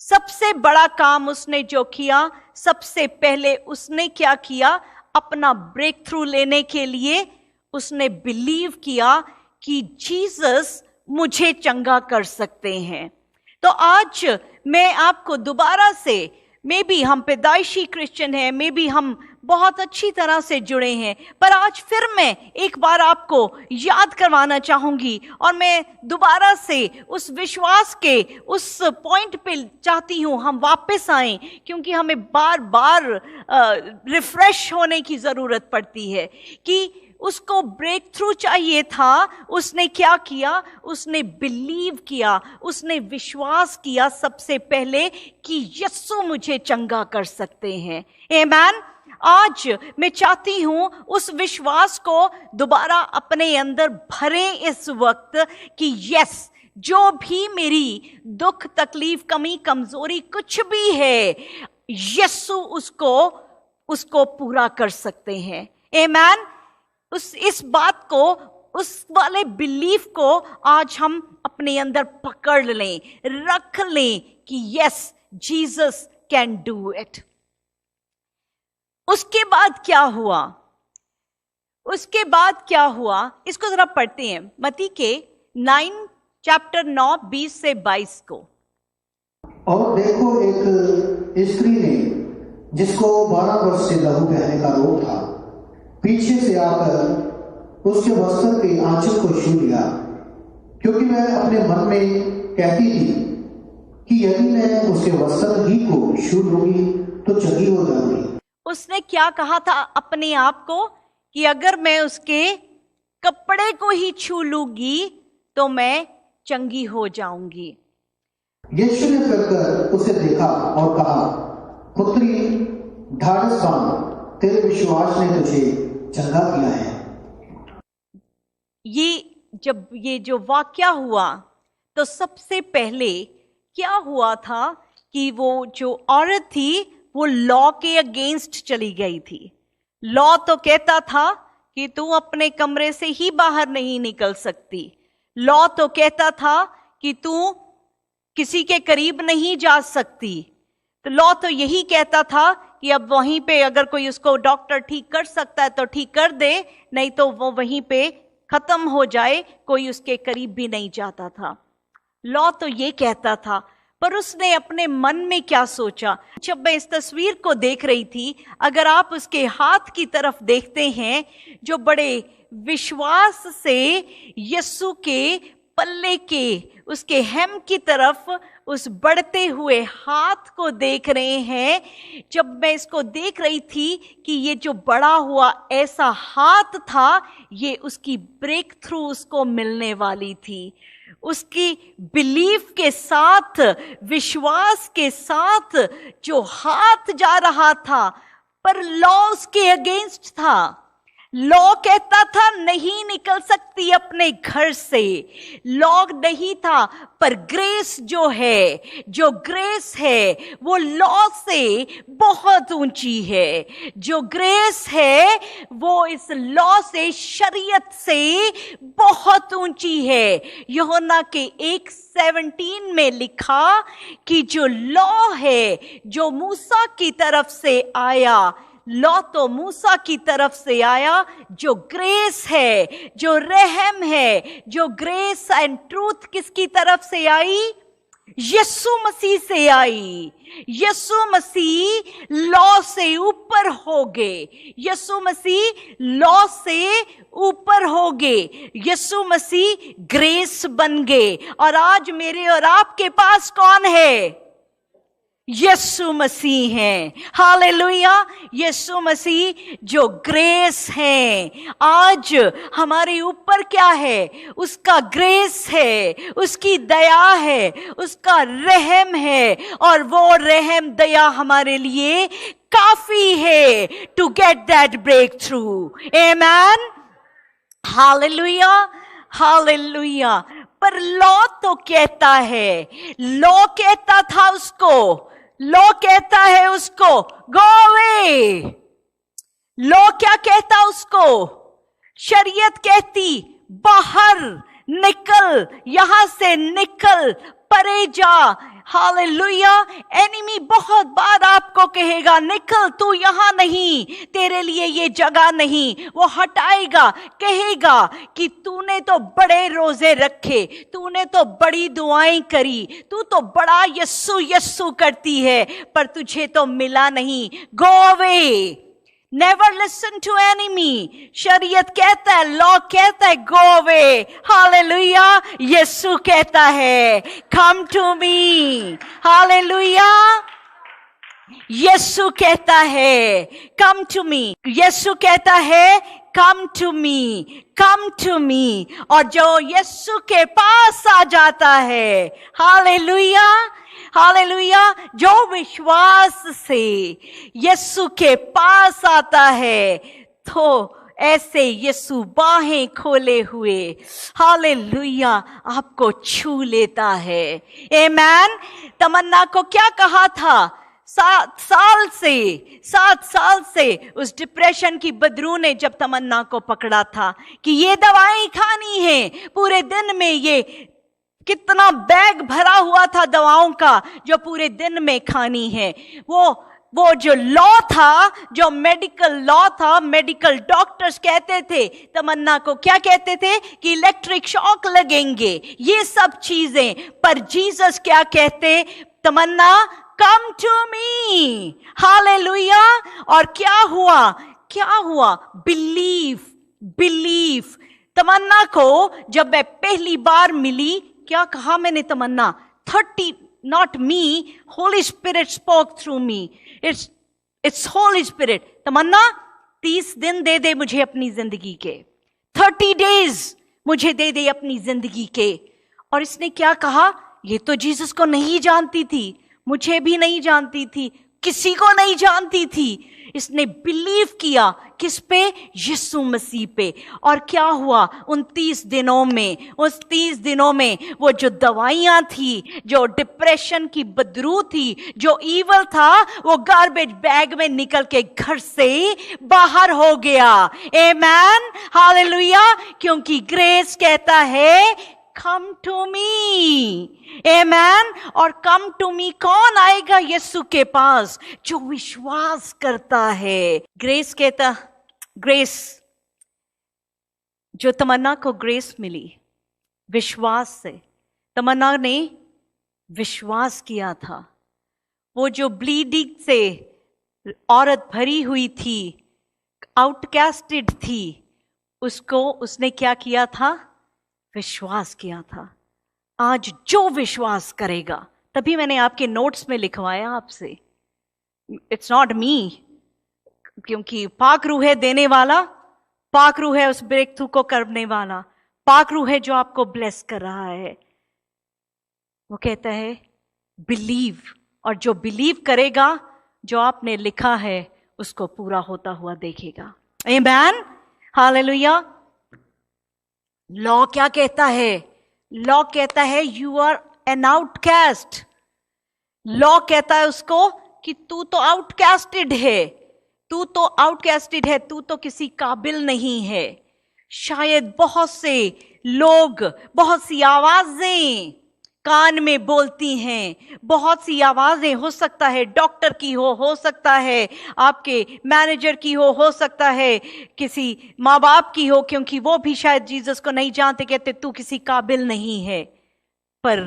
Speaker 1: सबसे बड़ा काम उसने जो किया, सबसे पहले उसने क्या किया? अपना ब्रेक थ्रू लेने के लिए उसने बिलीव किया कि जीसस मुझे चंगा कर सकते हैं। तो आज मैं आपको दोबारा से, मे बी हम पैदाइशी क्रिश्चियन हैं, मे बी हम बहुत अच्छी तरह से जुड़े हैं, पर आज फिर मैं एक बार आपको याद करवाना चाहूंगी और मैं दोबारा से उस विश्वास के उस पॉइंट पे चाहती हूं हम वापस आएं, क्योंकि हमें बार बार रिफ्रेश होने की जरूरत पड़ती है कि उसको ब्रेक थ्रू चाहिए था। उसने क्या किया? उसने बिलीव किया, उसने विश्वास किया सबसे पहले कि यीशु मुझे चंगा कर सकते हैं। आमीन। आज मैं चाहती हूं उस विश्वास को दोबारा अपने अंदर भरें इस वक्त कि यस, जो भी मेरी दुख तकलीफ कमी कमजोरी कुछ भी है, यीशु उसको पूरा कर सकते हैं। आमीन। इस बात को, उस वाले बिलीफ को आज हम अपने अंदर पकड़ लें, रख लें कि yes, Jesus can do it. उसके बाद क्या हुआ? उसके बाद क्या हुआ? इसको जरा पढ़ते हैं, मत्ती के 9 चैप्टर 9 20 से 22 को।
Speaker 2: और देखो, एक स्त्री ने, जिसको 12 वर्ष से लहू बहने का रोग था, पीछे से आकर उसके वस्त्र के आंचल को छू लिया, क्योंकि वह अपने मन में कहती थी कि यदि मैं उसके वस्त्र ही को छू लूंगी तो चंगी हो जाऊंगी।
Speaker 1: उसने क्या कहा था अपने आप को कि अगर मैं उसके कपड़े को ही छू लूंगी तो मैं चंगी हो जाऊंगी।
Speaker 2: यीशु ने फिरकर उसे देखा और कहा, पुत्री, ढाढ़स बांध, तेरे विश्वास ने तुझे चंगा किया है।
Speaker 1: जब ये जो वाकया हुआ तो सबसे पहले क्या हुआ था कि वो जो औरत थी वो लॉ के अगेंस्ट चली गई थी। लॉ तो कहता था कि तू अपने कमरे से ही बाहर नहीं निकल सकती। लॉ तो कहता था कि तू किसी के करीब नहीं जा सकती। तो लॉ तो यही कहता था कि अब वहीं पे अगर कोई उसको डॉक्टर ठीक कर सकता है तो ठीक कर दे, नहीं तो वो वहीं पे खत्म हो जाए, कोई उसके करीब भी नहीं जाता था। लॉ तो ये कहता था, पर उसने अपने मन में क्या सोचा। जब मैं इस तस्वीर को देख रही थी, अगर आप उसके हाथ की तरफ देखते हैं, जो बड़े विश्वास से यीशु के पल्ले के उसके हेम की तरफ उस बढ़ते हुए हाथ को देख रहे हैं। जब मैं इसको देख रही थी कि ये जो बड़ा हुआ ऐसा हाथ था, ये उसकी ब्रेक थ्रू उसको मिलने वाली थी। उसकी बिलीफ के साथ, विश्वास के साथ जो हाथ जा रहा था, पर लॉ उसके अगेंस्ट था। लॉ कहता था नहीं निकल सकती अपने घर से, लॉ नहीं था। पर ग्रेस जो है, जो ग्रेस है वो लॉ से बहुत ऊंची है। जो ग्रेस है वो इस लॉ से, शरीयत से बहुत ऊंची है। यूहन्ना के 1:17 में लिखा कि जो लॉ है, जो मूसा की तरफ से आया, लॉ तो मूसा की तरफ से आया, जो ग्रेस है, जो रहम है, जो ग्रेस एंड ट्रूथ किसकी तरफ से आई? यीशु मसीह से आई। यीशु मसीह लॉ से ऊपर हो गए। यीशु मसीह लॉ से ऊपर हो गए। यीशु मसीह ग्रेस बन गए। और आज मेरे और आपके पास कौन है? यीशु मसीह हैं। हालेलुया। यीशु मसीह जो ग्रेस हैं। आज हमारे ऊपर क्या है? उसका ग्रेस है, उसकी दया है, उसका रहम है। और वो रहम दया हमारे लिए काफी है to get that breakthrough. आमेन। हालेलुया, हालेलुया। पर लॉ तो कहता है, लॉ कहता था उसको, लॉ कहता है उसको गो अवे। लॉ क्या कहता उसको? शरीयत कहती बाहर निकल, यहां से निकल, परे जा। हालेलुया। एनिमी बहुत बार आपको कहेगा निकल, तू यहां नहीं, तेरे लिए ये जगह नहीं। वो हटाएगा, कहेगा कि तूने तो बड़े रोजे रखे, तूने तो बड़ी दुआएं करी, तू तो बड़ा यस्सु यस्सु करती है, पर तुझे तो मिला नहीं। Go away. Never listen to enemy. शरीयत कहता है, लॉ कहता है गो अवे। हालेलुया। यीशु कहता है कम टू मी। हालेलुया। यीशु कहता है कम टू मी। यीशु कहता है come to me, come to me. और जो यीशु के पास आ जाता है, हालेलुया, हालेलुया, जो विश्वास से यीशु के पास आता है, तो ऐसे यीशु बाहें खोले हुए, हालेलुया, आपको छू लेता है। आमेन। तमन्ना को क्या कहा था? 7 साल से उस डिप्रेशन की बदरू ने जब तमन्ना को पकड़ा था कि ये दवाएं खानी है, पूरे दिन में ये कितना बैग भरा हुआ था दवाओं का जो पूरे दिन में खानी है। वो जो लॉ था, जो मेडिकल लॉ था, मेडिकल डॉक्टर्स कहते थे तमन्ना को, क्या कहते थे कि इलेक्ट्रिक शॉक लगेंगे, ये सब चीजें। पर जीसस क्या कहते? तमन्ना कम टू मी, हालेलुया। और क्या हुआ? बिलीव। तमन्ना को जब मैं पहली बार मिली, क्या कहा मैंने? तमन्ना 30, not me, Holy Spirit spoke through me, it's Holy Spirit. तमन्ना 30 दिन दे दे मुझे अपनी जिंदगी के, 30 डेज मुझे दे दे अपनी जिंदगी के। और इसने क्या कहा? ये तो जीसस को नहीं जानती थी, मुझे भी नहीं जानती थी, किसी को नहीं जानती थी। इसने बिलीव किया किस पे? यीशु मसीह पे। और क्या हुआ उन 30 दिनों में? उस 30 दिनों में वो जो दवाइयां थी, जो डिप्रेशन की बदबू थी, जो ईवल था, वो गार्बेज बैग में निकल के घर से बाहर हो गया। आमेन, हालेलुया। क्योंकि ग्रेस कहता है कम टू मी, आमेन। और कम टू मी कौन आएगा यीशु के पास? जो विश्वास करता है। ग्रेस जो तमन्ना को ग्रेस मिली विश्वास से। तमन्ना ने विश्वास किया था। वो जो ब्लीडिंग से औरत भरी हुई थी, आउटकास्टेड थी, उसने क्या किया था? विश्वास किया था। आज जो विश्वास करेगा, तभी मैंने आपके नोट्स में लिखवाया आपसे, इट्स नॉट मी, क्योंकि पाक रूह है देने वाला, पाक रूह है उस ब्रेक थ्रू को करने वाला, पाक रूह है जो आपको ब्लेस कर रहा है। वो कहता है बिलीव, और जो बिलीव करेगा, जो आपने लिखा है उसको पूरा होता हुआ देखेगा। आमेन, हालेलुया। लॉ क्या कहता है? लॉ कहता है you are an outcast. Law कहता है उसको कि तू तो आउटकास्टेड है, तू तो आउटकास्टेड है, तू तो किसी काबिल नहीं है। शायद बहुत से लोग, बहुत सी आवाजें कान में बोलती हैं, बहुत सी आवाजें, हो सकता है डॉक्टर की हो सकता है आपके मैनेजर की हो सकता है किसी माँ बाप की हो, क्योंकि वो भी शायद जीसस को नहीं जानते, कहते तू किसी काबिल नहीं है। पर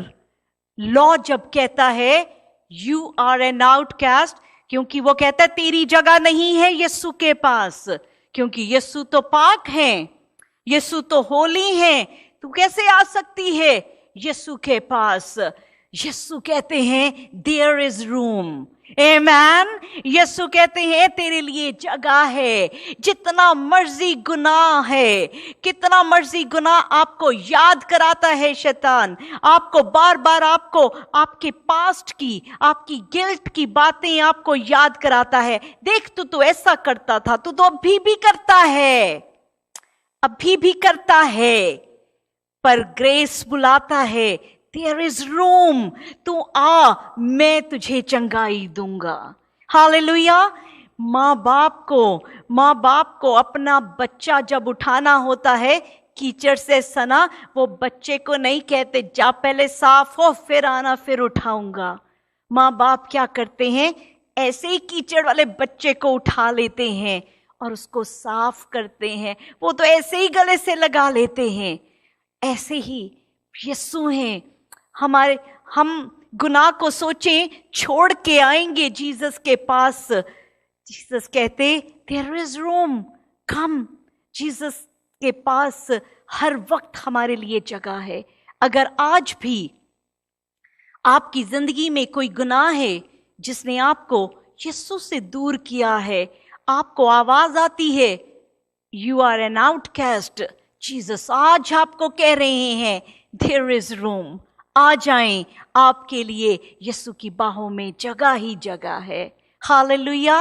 Speaker 1: लॉ जब कहता है यू आर एन आउटकास्ट, क्योंकि वो कहता है तेरी जगह नहीं है यीशु के पास, क्योंकि यीशु तो पाक है, यीशु तो होली है, तू कैसे आ सकती है यीशु के पास? यीशु कहते हैं देयर इज रूम, आमेन। यीशु कहते हैं तेरे लिए जगह है। जितना मर्जी गुनाह है, कितना मर्जी गुनाह आपको याद कराता है शैतान, आपको बार बार आपको आपके पास्ट की, आपकी गिल्ट की बातें आपको याद कराता है। देख तू तो ऐसा करता था, तू तो अभी भी करता है, अभी भी करता है। पर ग्रेस बुलाता है देयर इज रूम, तू आ, मैं तुझे चंगाई दूंगा। हालेलुया। माँ बाप को अपना बच्चा जब उठाना होता है कीचड़ से सना, वो बच्चे को नहीं कहते जा पहले साफ हो फिर आना फिर उठाऊंगा। माँ बाप क्या करते हैं? ऐसे ही कीचड़ वाले बच्चे को उठा लेते हैं और उसको साफ करते हैं। वो तो ऐसे ही गले से लगा लेते हैं। ऐसे ही यीशु हैं हमारे। हम गुनाह को सोचें, छोड़ के आएंगे जीसस के पास। जीसस कहते there is room, come. Jesus के पास हर वक्त हमारे लिए जगह है। अगर आज भी आपकी जिंदगी में कोई गुनाह है जिसने आपको यीशु से दूर किया है, आपको आवाज आती है you are an outcast, Jesus आज आपको कह रहे हैं देयर इज रूम, आ जाएं, आपके लिए यीशु की बाहों में जगह ही जगह है। हालेलुया।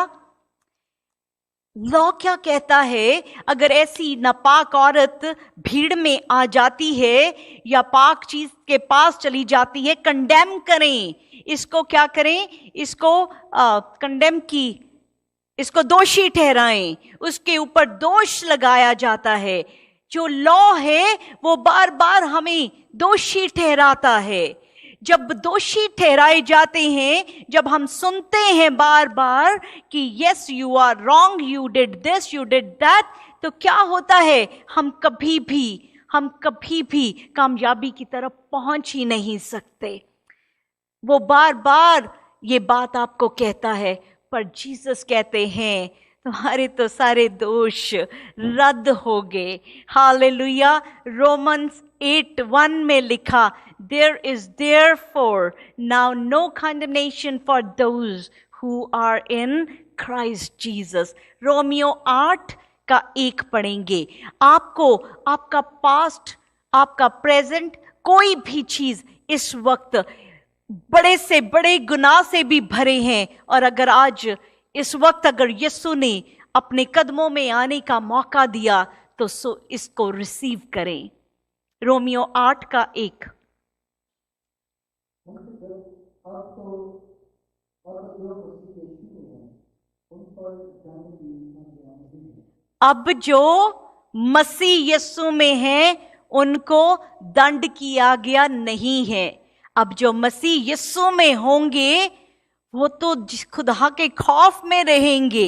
Speaker 1: लॉ क्या कहता है? अगर ऐसी नापाक औरत भीड़ में आ जाती है या पाक चीज के पास चली जाती है, कंडेम करें इसको, क्या करें इसको? कंडेम की, इसको दोषी ठहराएं, उसके ऊपर दोष लगाया जाता है। जो लॉ है वो बार बार हमें दोषी ठहराता है। जब दोषी ठहराए जाते हैं, जब हम सुनते हैं बार बार कि yes you are wrong, you did this, you did that, तो क्या होता है? हम कभी भी कामयाबी की तरफ पहुंच ही नहीं सकते। वो बार बार ये बात आपको कहता है, पर जीसस कहते हैं तुम्हारे तो सारे दोष रद्द हो गए। हालेलुया। रोमन्स 8:1 में लिखा, there is therefore now no condemnation for those who are in Christ Jesus. रोमियो 8:1 पढ़ेंगे। आपको आपका पास्ट, आपका प्रेजेंट, कोई भी चीज इस वक्त बड़े से बड़े गुनाह से भी भरे हैं, और अगर आज इस वक्त अगर यीशु ने अपने कदमों में आने का मौका दिया तो इसको रिसीव करें। रोमियो 8:1। अब जो मसीह यीशु में है उनको दंड की आज्ञा नहीं है। अब जो मसीह यीशु में होंगे वो तो खुदा के खौफ में रहेंगे,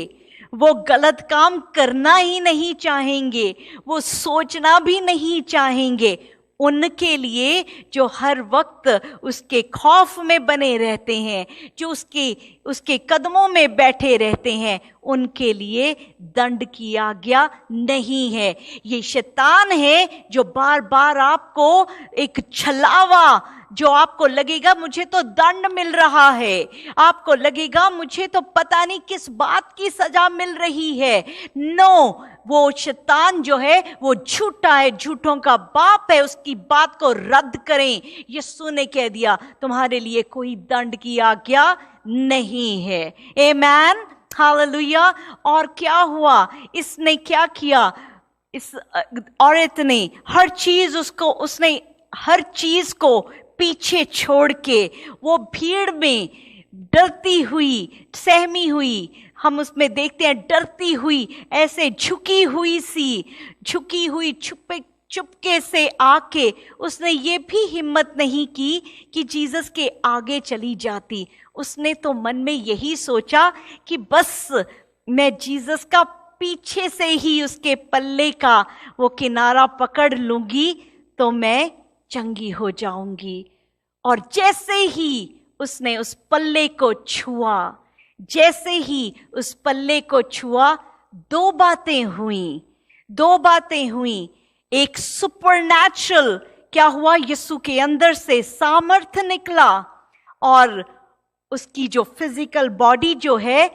Speaker 1: वो गलत काम करना ही नहीं चाहेंगे, वो सोचना भी नहीं चाहेंगे। उनके लिए जो हर वक्त उसके खौफ में बने रहते हैं, जो उसके कदमों में बैठे रहते हैं, उनके लिए दंड की आज्ञा नहीं है। ये शैतान है जो बार बार आपको एक छलावा, जो आपको लगेगा मुझे तो दंड मिल रहा है, आपको लगेगा मुझे तो पता नहीं किस बात की सजा मिल रही है। नो, वो शैतान जो है वो झूठा है, झूठों का बाप है, उसकी बात को रद्द करें। यीशु ने कह दिया तुम्हारे लिए कोई दंड की आज्ञा नहीं है। आमेन, हालेलुया। और क्या हुआ, इसने क्या किया, इस औरत ने उसने हर चीज को पीछे छोड़ के वो भीड़ में डरती हुई, सहमी हुई, हम उसमें देखते हैं डरती हुई, ऐसे झुकी हुई चुपके से आके उसने ये भी हिम्मत नहीं की कि जीसस के आगे चली जाती। उसने तो मन में यही सोचा कि बस मैं जीसस का पीछे से ही उसके पल्ले का वो किनारा पकड़ लूंगी तो मैं चंगी हो जाऊंगी। और जैसे ही उसने उस पल्ले को छुआ, जैसे ही उस पल्ले को छुआ, दो बातें हुई। एक सुपरनैचुरल क्या हुआ, यीशु के अंदर से सामर्थ्य निकला और उसकी जो फिजिकल बॉडी जो है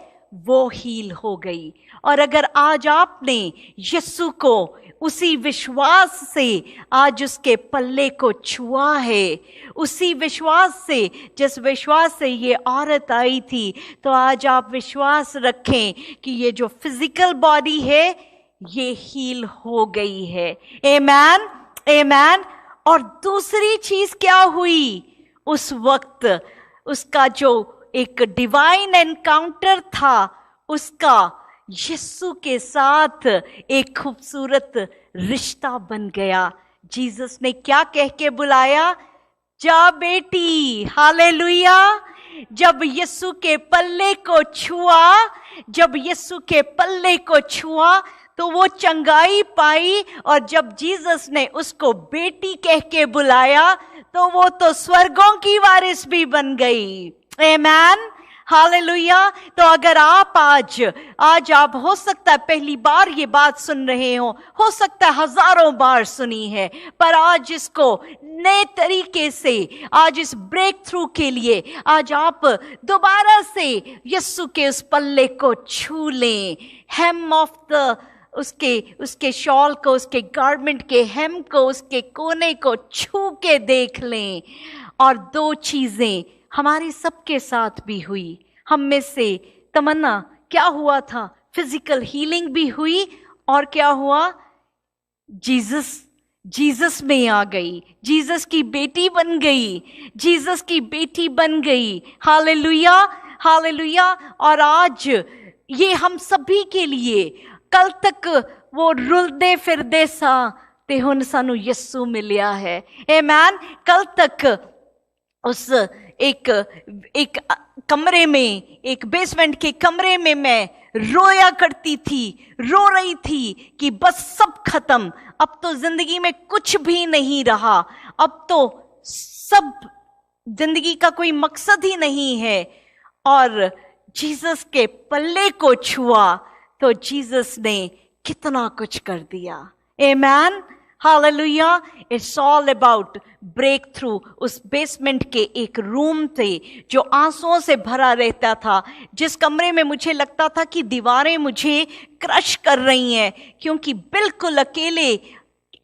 Speaker 1: वो हील हो गई। और अगर आज आपने यीशु को उसी विश्वास से आज उसके पल्ले को छुआ है, उसी विश्वास से जिस विश्वास से ये औरत आई थी, तो आज आप विश्वास रखें कि ये जो फिजिकल बॉडी है ये हील हो गई है। आमेन, आमेन। और दूसरी चीज क्या हुई, उस वक्त उसका जो एक डिवाइन एनकाउंटर था, उसका यीशु के साथ एक खूबसूरत रिश्ता बन गया। जीसस ने क्या कह के बुलाया, जा बेटी। हालेलुया। जब यीशु के पल्ले को छुआ तो वो चंगाई पाई, और जब जीसस ने उसको बेटी कह के बुलाया तो वो तो स्वर्गों की वारिस भी बन गई। आमेन, हालेलुया। तो अगर आप आज आप हो सकता है पहली बार ये बात सुन रहे हो सकता है हजारों बार सुनी है, पर आज इसको नए तरीके से, आज इस ब्रेक थ्रू के लिए आज आप दोबारा से यीशु के उस पल्ले को छू लें। हेम ऑफ द उसके शॉल को, उसके गारमेंट के हेम को, उसके कोने को छू के देख लें। और दो चीजें हमारे सबके साथ भी हुई। हम में से तमन्ना क्या हुआ था, फिजिकल हीलिंग भी हुई, और क्या हुआ, जीसस में आ गई, जीसस की बेटी बन गई। Hallelujah, hallelujah. और आज ये हम सभी के लिए, कल तक वो रुलदे फिरदे सा ते हुन सानू यीशु मिलिया है। आमेन। कल तक उस एक कमरे में, एक बेसमेंट के कमरे में मैं रो रही थी कि बस सब खत्म, अब तो जिंदगी में कुछ भी नहीं रहा, अब तो सब जिंदगी का कोई मकसद ही नहीं है। और जीसस के पल्ले को छुआ तो जीसस ने कितना कुछ कर दिया। Amen, hallelujah. It's all about breakthrough. उस बेसमेंट के एक रूम थे जो आंसुओं से भरा रहता था, जिस कमरे में मुझे लगता था कि दीवारें मुझे क्रश कर रही हैं, क्योंकि बिल्कुल अकेले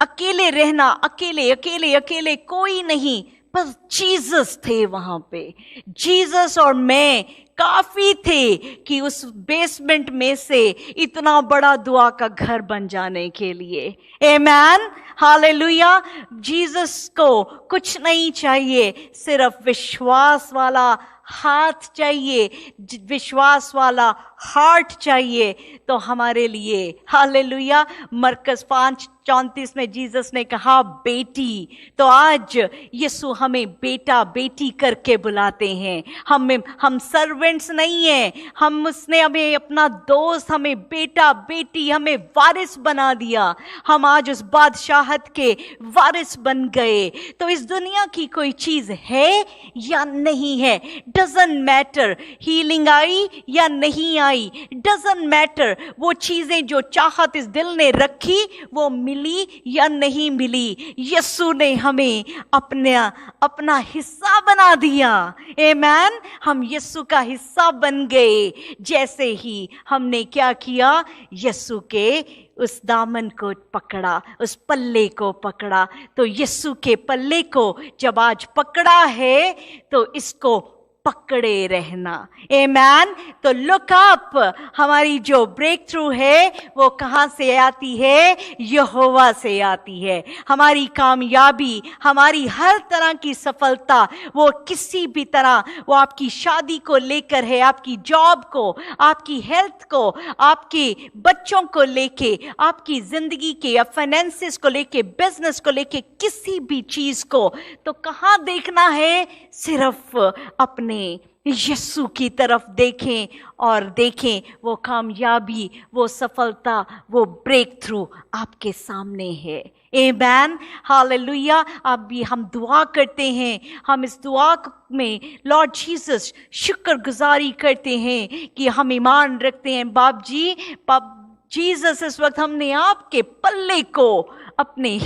Speaker 1: अकेले रहना, अकेले अकेले अकेले, कोई नहीं, बस जीसस थे वहां पे। जीसस और मैं काफी थे कि उस बेसमेंट में से इतना बड़ा दुआ का घर बन जाने के लिए। आमेन, हालेलुया। जीसस को कुछ नहीं चाहिए, सिर्फ विश्वास वाला हाथ चाहिए, विश्वास वाला हार्ट चाहिए। तो हमारे लिए, हालेलुया, मरकस 5:34 में जीसस ने कहा बेटी। तो आज यीशु हमें बेटा बेटी करके बुलाते हैं। हम सर्वेंट्स नहीं हैं, उसने हमें अपना दोस्त, हमें बेटा बेटी, हमें वारिस बना दिया। हम आज उस बादशाहत के वारिस बन गए। तो इस दुनिया की कोई चीज है या नहीं है, डजंट मैटर। हीलिंग आई या नहीं आई, डजंट मैटर। वो चीजें जो चाहत इस दिल ने रखी वो मिली या नहीं मिली, यीशु ने हमें अपना हिस्सा बना दिया। आमेन, हम यीशु का हिस्सा बन गए। जैसे ही हमने क्या किया, यीशु के उस दामन को पकड़ा, उस पल्ले को पकड़ा। तो यीशु के पल्ले को जब आज पकड़ा है तो इसको पकड़े रहना। आमेन। तो लुक अप। हमारी जो ब्रेक थ्रू है वो कहां से आती है? यहोवा से आती है। हमारी कामयाबी, हमारी हर तरह की सफलता, वो किसी भी तरह, वो आपकी शादी को लेकर है, आपकी जॉब को, आपकी हेल्थ को, आपके बच्चों को लेके, आपकी जिंदगी के या फाइनेंसेस को लेके, बिजनेस को लेके, किसी भी चीज को, तो कहां देखना है? सिर्फ अपने यीशु की तरफ देखें और देखें वो कामयाबी, वो सफलता, वो ब्रेक थ्रू आपके सामने है। आमेन, हालेलुया। अब भी हम दुआ करते हैं, हम इस दुआ में लॉर्ड जीसस शुक्रगुजारी करते हैं कि हम ईमान रखते हैं। बाप जीसस, इस वक्त हमने आपके पल्ले को अपने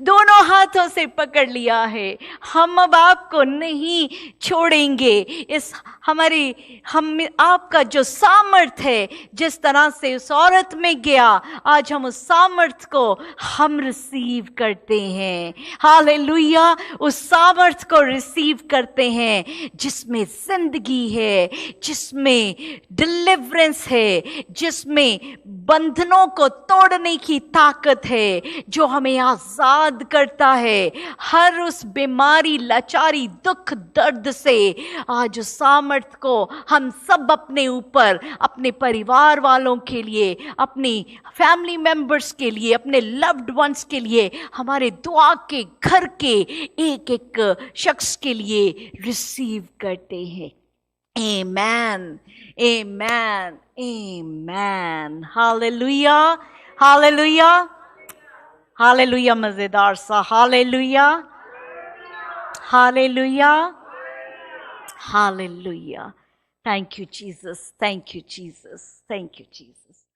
Speaker 1: दोनों हाथों से पकड़ लिया है। हम अब आपको नहीं छोड़ेंगे। हम आपका जो सामर्थ है, जिस तरह से उस औरत में गया, आज हम उस सामर्थ को हम रिसीव करते हैं। हालेलुया, उस सामर्थ को रिसीव करते हैं जिसमें जिंदगी है, जिसमें डिलीवरेंस है, जिसमें बंधनों को तोड़ने की ताकत है, जो हमें आजाद करता है हर उस बीमारी, लाचारी, दुख, दर्द से। आज उस सामर्थ को हम सब अपने ऊपर, अपने परिवार वालों के लिए, अपनी फैमिली मेंबर्स के लिए, अपने लव्ड वंस के लिए, हमारे दुआ के घर के एक एक शख्स के लिए रिसीव करते हैं। Amen, amen, amen. Hallelujah, hallelujah, hallelujah. मजेदार सा hallelujah, hallelujah, hallelujah. Thank you, Jesus. Thank you, Jesus. Thank you, Jesus.